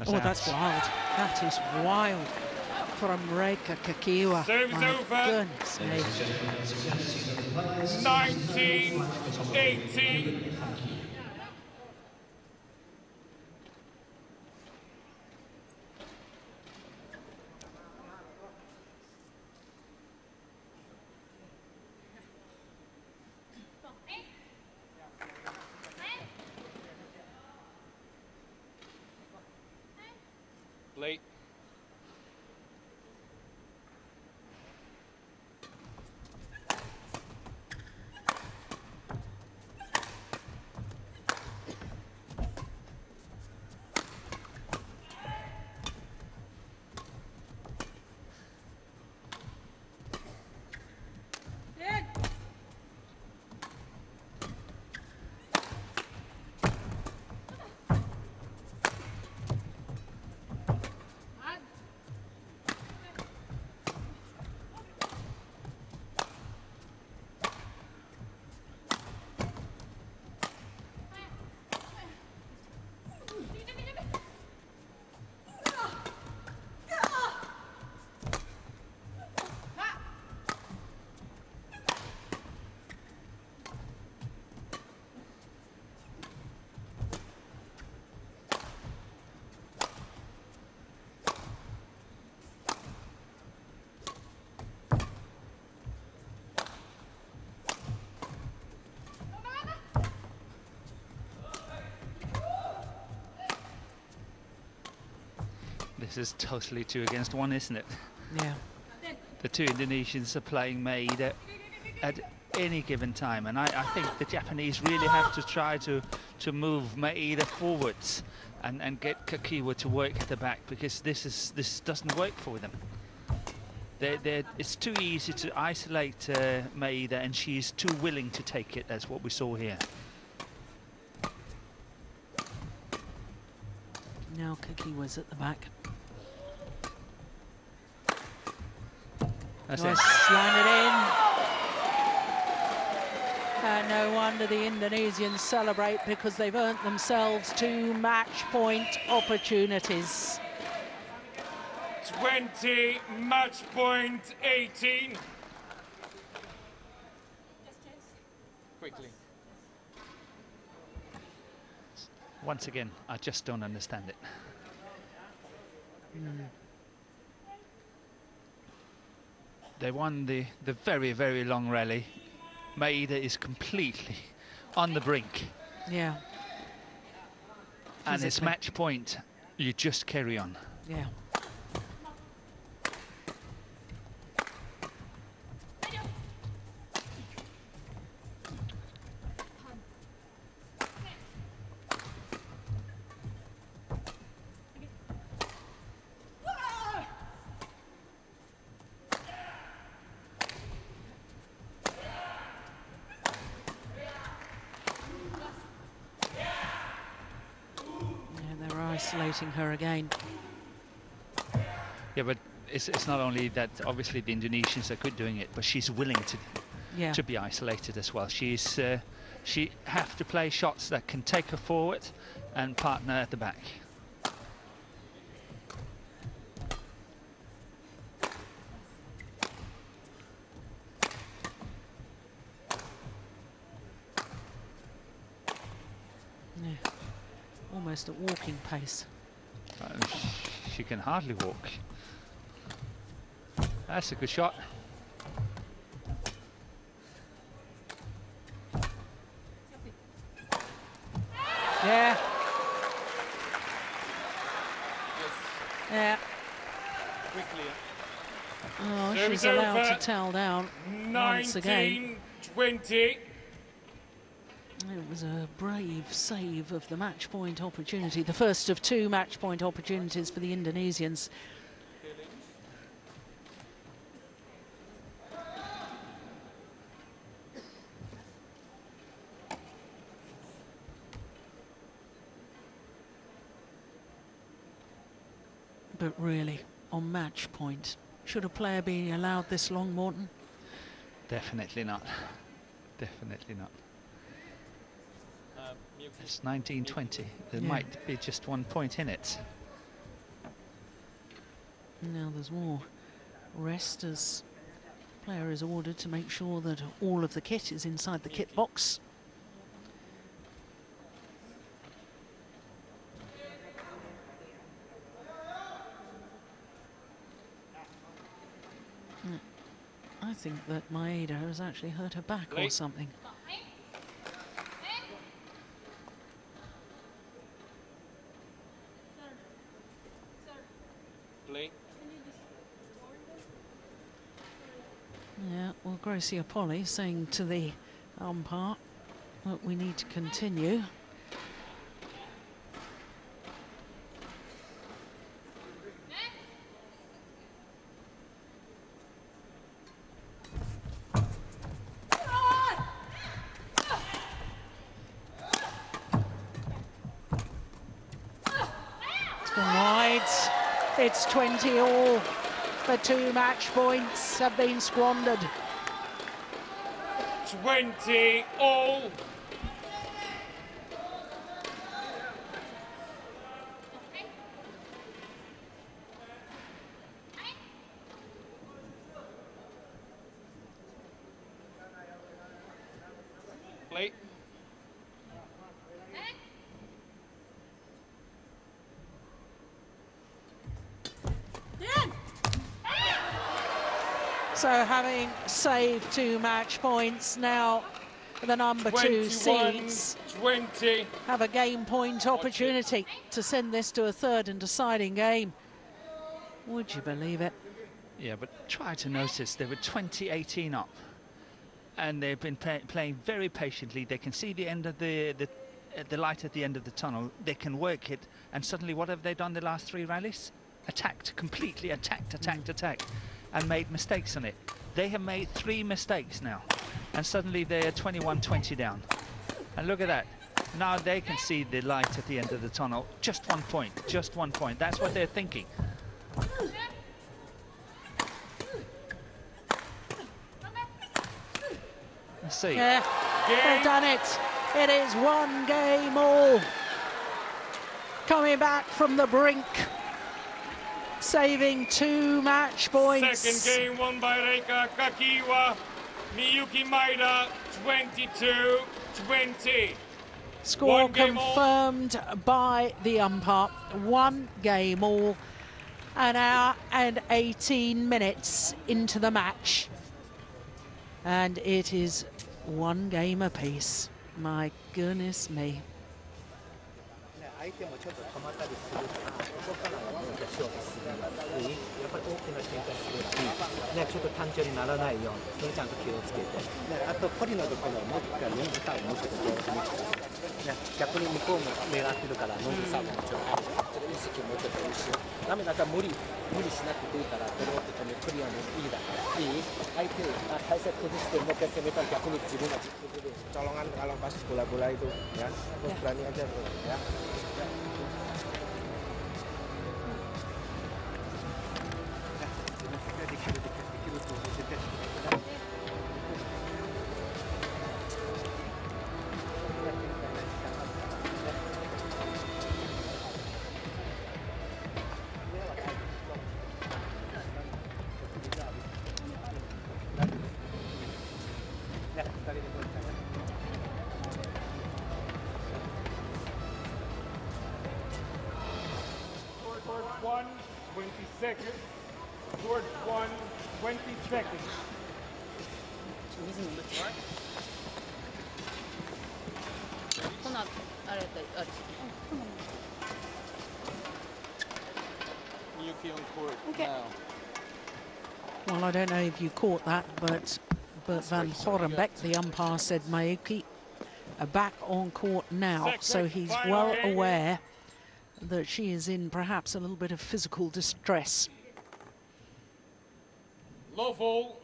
Oh, that's wild. That is wild from Reika Kakiiwa. Service My over. goodness me. 19-18. Late. This is totally 2 against 1, isn't it? Yeah. The two Indonesians are playing Maeda at any given time, and I think the Japanese really have to try to move Maeda forwards and get Kakiiwa to work at the back, because this doesn't work for them. It's too easy to isolate Maeda, and she's too willing to take it. That's what we saw here. Now Kakiiwa's at the back. That's Nice, it. slam it in. And no wonder the Indonesians celebrate, because they've earned themselves 2 match point opportunities. 20, match point 18. Quickly. Once again, I just don't understand it. They won the very, very long rally. Maeda is completely on the brink. Yeah. And it's Physically. match point. You just carry on. Yeah. Isolating her again. Yeah, but it's not only that. Obviously, the Indonesians are good doing it, but she's willing to be isolated as well. She have to play shots that can take her forward and partner at the back. Yeah. Almost at walking pace. She can hardly walk. That's a good shot. Yeah. Yeah. Quickly. Oh, Service she's allowed over. to towel down once again. 19-20. It was a brave save of the match point opportunity, the first of 2 match point opportunities for the Indonesians. But really, on match point, should a player be allowed this long, Morton? Definitely not. Definitely not. It's 19-20. There might be just 1 point in it. Now there's more rest as player is ordered to make sure that all of the kit is inside the kit box. I think that Maeda has actually hurt her back or something. Yeah, well, Greysia Polii saying to the umpire that we need to continue. It's gone wide. It's 20 all. The 2 match points have been squandered. 20 all. Play. So having saved 2 match points, now the number 2 seeds 20. have a game point opportunity to send this to a 3rd and deciding game. Would you believe it? Yeah, but try to notice they were 20-18 up, and they've been playing very patiently. They can see the end of the light at the end of the tunnel. They can work it, and suddenly what have they done the last 3 rallies? Attacked, completely attacked, and made mistakes on it. They have made 3 mistakes now, and suddenly they're 21-20 down. And look at that. Now they can see the light at the end of the tunnel. Just 1 point, just 1 point. That's what they're thinking. Let's see. Yeah, they've done it. It is 1 game all. Coming back from the brink. Saving 2 match points. Second game won by Reika Kakiiwa-Miyuki Maeda, 22-20. Score confirmed by the umpire. 1 game all. An hour and 18 minutes into the match. And it is 1 game apiece. My goodness me. 相手もちょっと止まったりするから、そこからの勝負するやっぱり大きな喧嘩するし、ね、ちょっと単調にならないように、それちゃんと気をつけて、ね、あとポリのところをもう一回ロングサーブもうちょっと上手にして、ね、逆に向こうも狙ってるからロングサーブもちょっと意識もうちょっと後ろ、ダメだったら無理しなくていいから、これを止めクリアのいいだからいい、相手体勢崩してもう一回攻めたら逆に自分が崩れる。 colongan kalau pas bola-bola itu ya, terus berani aja bro, ya. One, 20 seconds. Towards 1, 20 seconds. Miyuki on court Okay. now. Well, I don't know if you caught that, but Van Horenbeck, the umpire, said Miyuki are back on court now, so he's well aware that she is in perhaps a little bit of physical distress. Love all.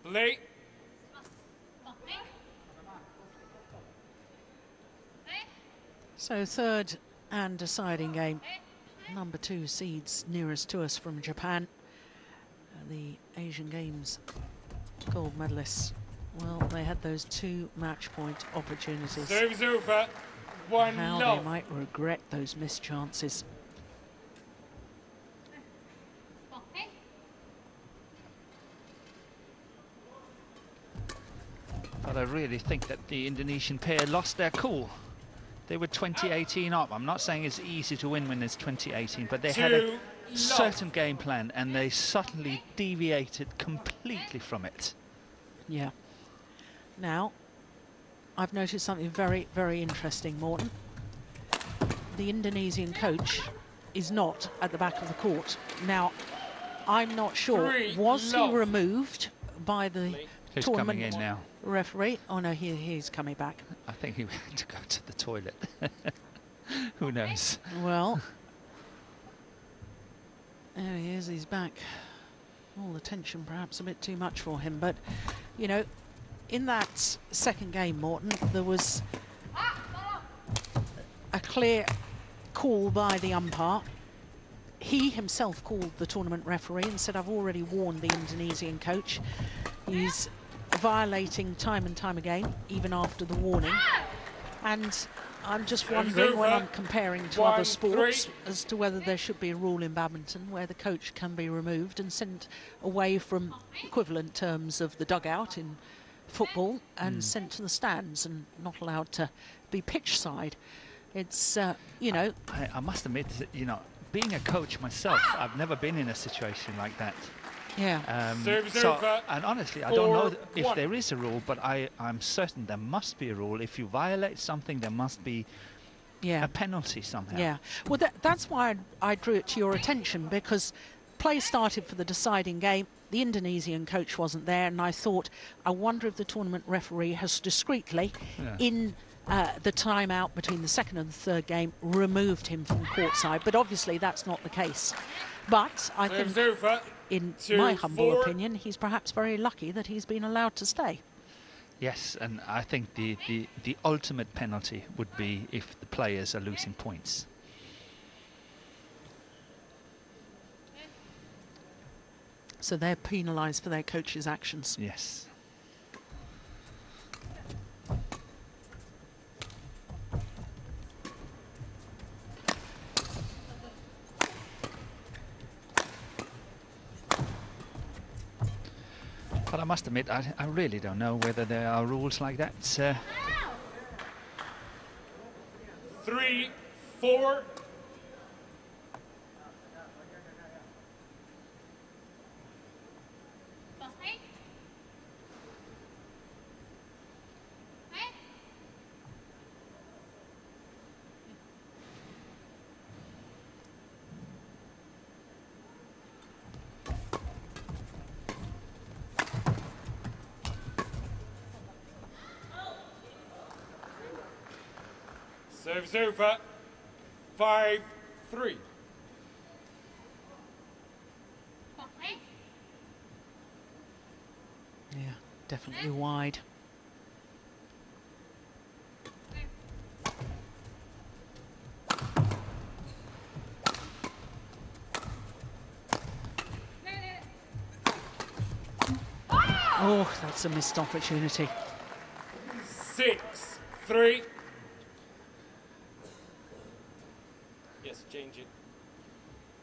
Play. So 3rd and deciding game. Number 2 seeds nearest to us from Japan. The Asian Games gold medalists. Well, they had those 2 match point opportunities. Service over. 1 How love. they might regret those missed chances. really think that the Indonesian pair lost their cool. They were 20-18 up. I'm not saying it's easy to win when it's 20-18, but they had a certain game plan and they subtly deviated completely from it. Yeah. Now, I've noticed something very, very interesting, Morton. The Indonesian coach is not at the back of the court. Now, I'm not sure, was he removed by the He's tournament coming in now. referee? Oh no, he's coming back. I think he went to go to the toilet. Who knows? Well, there he is, he's back. All the tension perhaps a bit too much for him, but, you know, in that second game, Morton, there was a clear call by the umpire. He himself called the tournament referee and said, I've already warned the Indonesian coach. He's violating time and time again, even after the warning. And I'm just wondering, when I'm comparing to other sports, as to whether there should be a rule in badminton where the coach can be removed and sent away from equivalent terms of the dugout in football and sent to the stands and not allowed to be pitch side. It's, you know... I must admit that, you know, being a coach myself, I've never been in a situation like that. Yeah. And honestly, I don't know if there is a rule, but I'm certain there must be a rule. If you violate something, there must be a penalty somehow. Yeah. Well, that's why I drew it to your attention, because play started for the deciding game. The Indonesian coach wasn't there, and I thought, I wonder if the tournament referee has discreetly, in the timeout between the second and the third game, removed him from courtside. But obviously that's not the case. But I think, in my humble opinion, he's perhaps very lucky that he's been allowed to stay. Yes, and I think the ultimate penalty would be if the players are losing points. So they're penalised for their coach's actions. Yes. But I must admit, I really don't know whether there are rules like that. 3, 4. Serves over. 5-3. Yeah, definitely wide. Oh, that's a missed opportunity. 6-3. Yes, change it.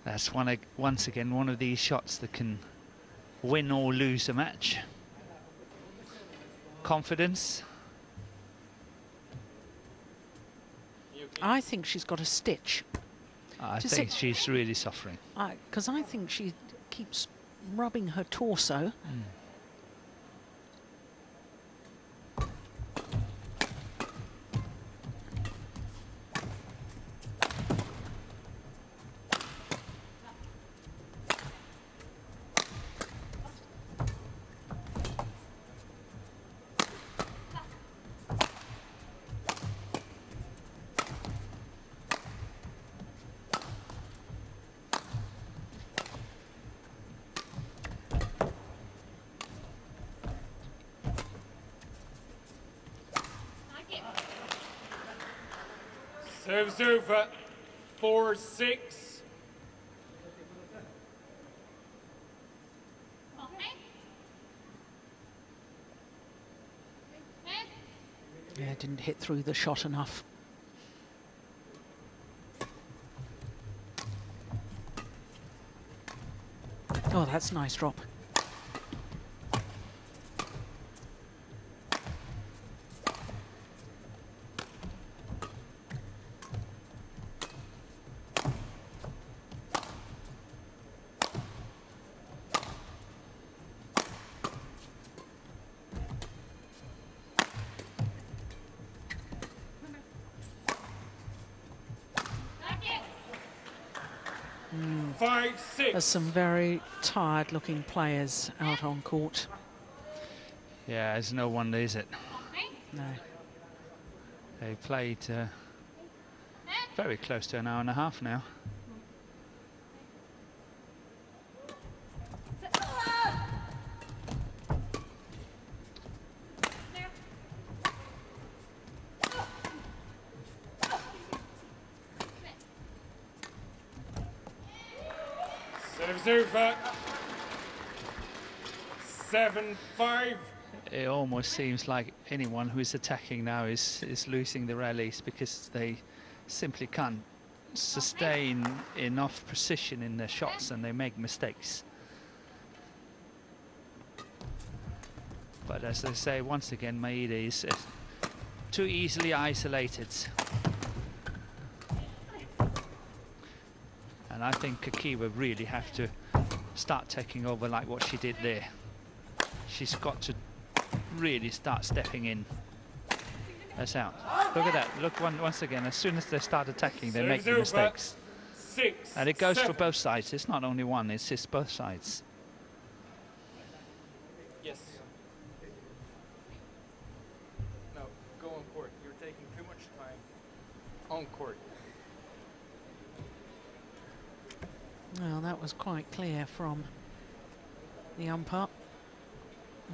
That's once again one of these shots that can win or lose a match. Confidence. I think she's got a stitch. I think she's really suffering. Because I think she keeps rubbing her torso. Serves over. 4-6. Yeah, didn't hit through the shot enough. Oh, that's a nice drop. 5-6. There's some very tired-looking players out on court. Yeah, it's no wonder, is it? No. They played very close to an hour and a half now. Serves over. 7-5. It almost seems like anyone who's attacking now is losing the rallies because they simply can't sustain enough precision in their shots and they make mistakes. But as I say, once again, Maeda is too easily isolated. And I think Kakiiwa really have to start taking over like what she did there. She's got to really start stepping in. That's out. Look at that. Look once again, as soon as they start attacking, they make the mistakes. 6. And it goes 7. for both sides. It's not only one, it's just both sides. Yes. No, go on court. You're taking too much time on court. Well, that was quite clear from the umpire.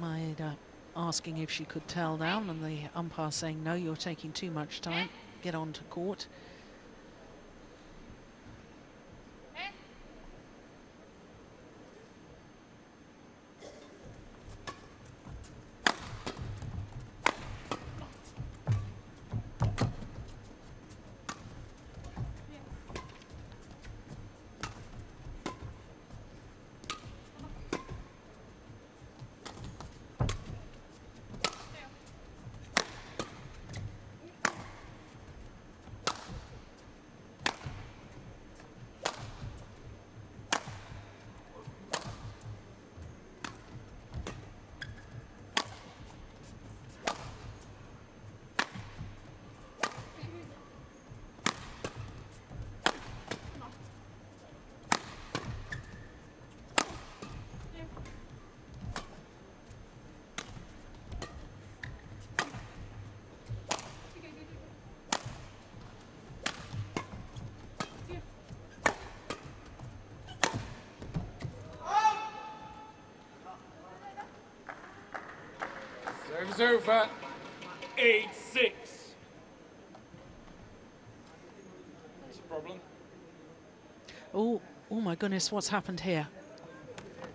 Maeda asking if she could tell down, and the umpire saying, no, you're taking too much time. Get on to court. Serves over. 8-6. What's the problem? Oh my goodness, what's happened here?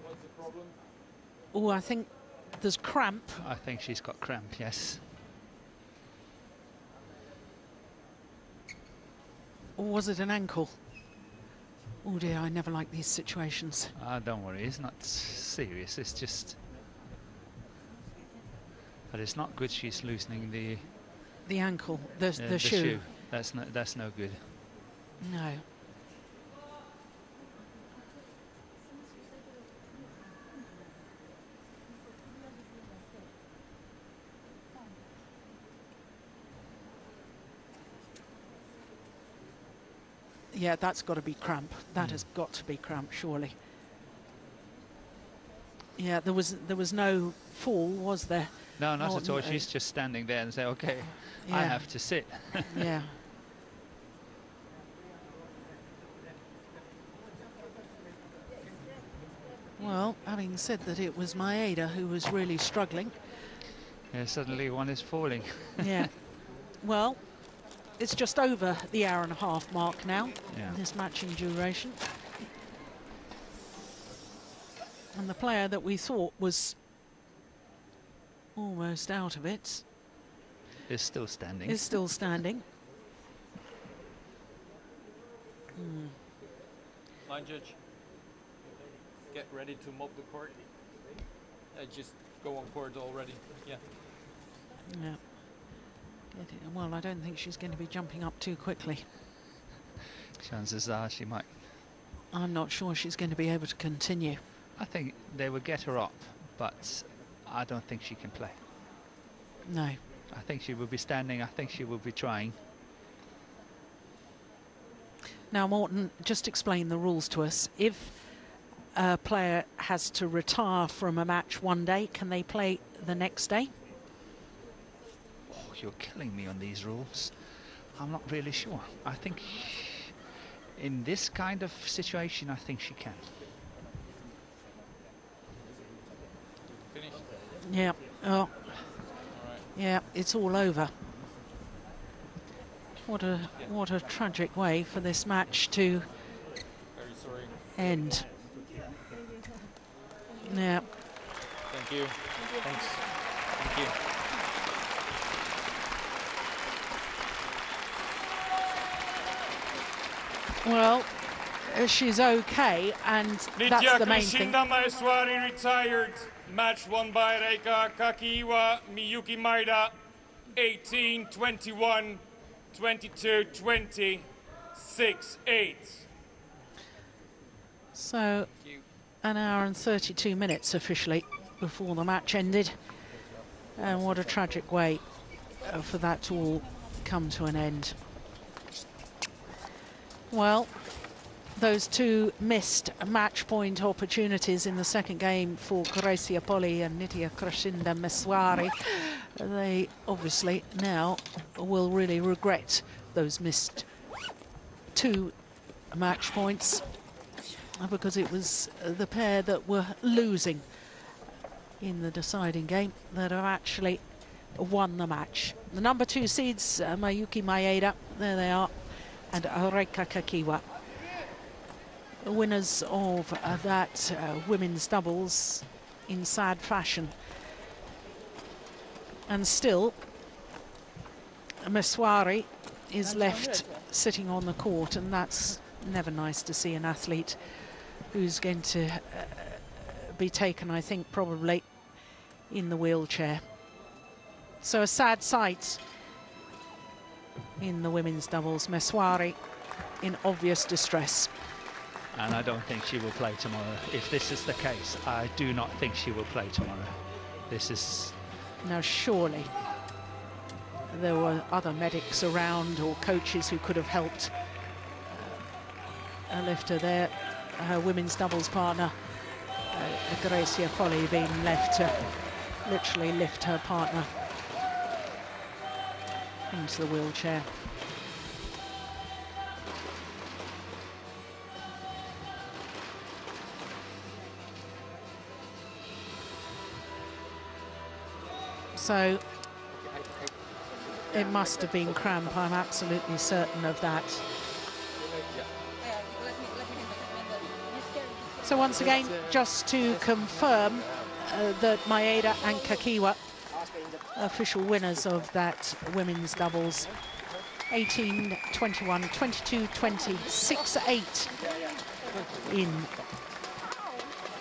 What's the problem? Oh, I think there's cramp. I think she's got cramp, yes. Or was it an ankle? Oh dear, I never like these situations. Don't worry, it's not serious, it's just... But it's not good she's loosening The ankle, the the shoe. That's no good. No. Yeah, that's got to be cramp. That has got to be cramp, surely. Yeah, there was no fall, was there? No, not Oh, at all. no. She's just standing there and say, okay, I Yeah. have to sit. Yeah. Well, having said that, it was Maeda who was really struggling. Yeah, suddenly one is falling. Yeah. Well, it's just over the hour and a half mark now, Yeah. this match in duration. And the player that we thought was almost out of it Is still standing. is still standing. Line judge, get ready to mop the court. Just go on court already. Yeah. Yeah. Well, I don't think she's going to be jumping up too quickly. Chances are she might. I'm not sure she's going to be able to continue. I think they would get her up, but I don't think she can play. No. I think she will be standing. I think she will be trying. Now, Morton, just explain the rules to us. If a player has to retire from a match one day, can they play the next day? Oh, you're killing me on these rules. I'm not really sure. I think in this kind of situation, I think she can. Finished. Yeah. Oh, All right. yeah, it's all over. What a tragic way for this match to Very sorry. end. Yeah. Thank you. Thanks. Thank you. Well, she's okay, and that's Nitya the main thing. Maheswari retired. Match won by Reika Kakiiwa-Miyuki Maeda. 18-21, 22-20, 6-8. So, an hour and 32 minutes officially before the match ended. And what a tragic way for that to all come to an end. Well, those two missed match point opportunities in the second game for Greysia Polii and Nitya Maheswari. They obviously now will really regret those missed two match points, because it was the pair that were losing in the deciding game that have actually won the match. The number 2 seeds, Miyuki Maeda, there they are, and Reika Kakiiwa, winners of that women's doubles in sad fashion. And still, Maheswari is left sitting on the court, and that's never nice to see an athlete who's going to be taken, I think, probably in the wheelchair. So a sad sight in the women's doubles. Maheswari in obvious distress. And I don't think she will play tomorrow. If this is the case, I do not think she will play tomorrow. This is... Now, surely there were other medics around or coaches who could have helped lift her there. Her women's doubles partner, Greysia Polii, being left to literally lift her partner into the wheelchair. So it must have been cramp, I'm absolutely certain of that. So once again, just to confirm that Maeda and Kakiiwa, official winners of that women's doubles, 18-21, 22-20, 6-8 in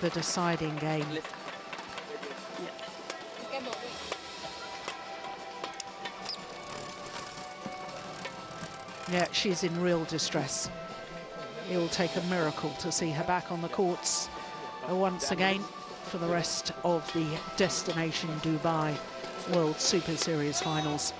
the deciding game. Yeah, she's in real distress. It will take a miracle to see her back on the courts once again for the rest of the Destination Dubai World Super Series finals.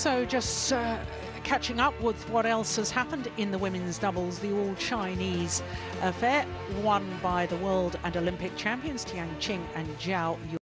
So just catching up with what else has happened in the women's doubles, the all-Chinese affair, won by the world and Olympic champions Tian Qing and Zhao Yu.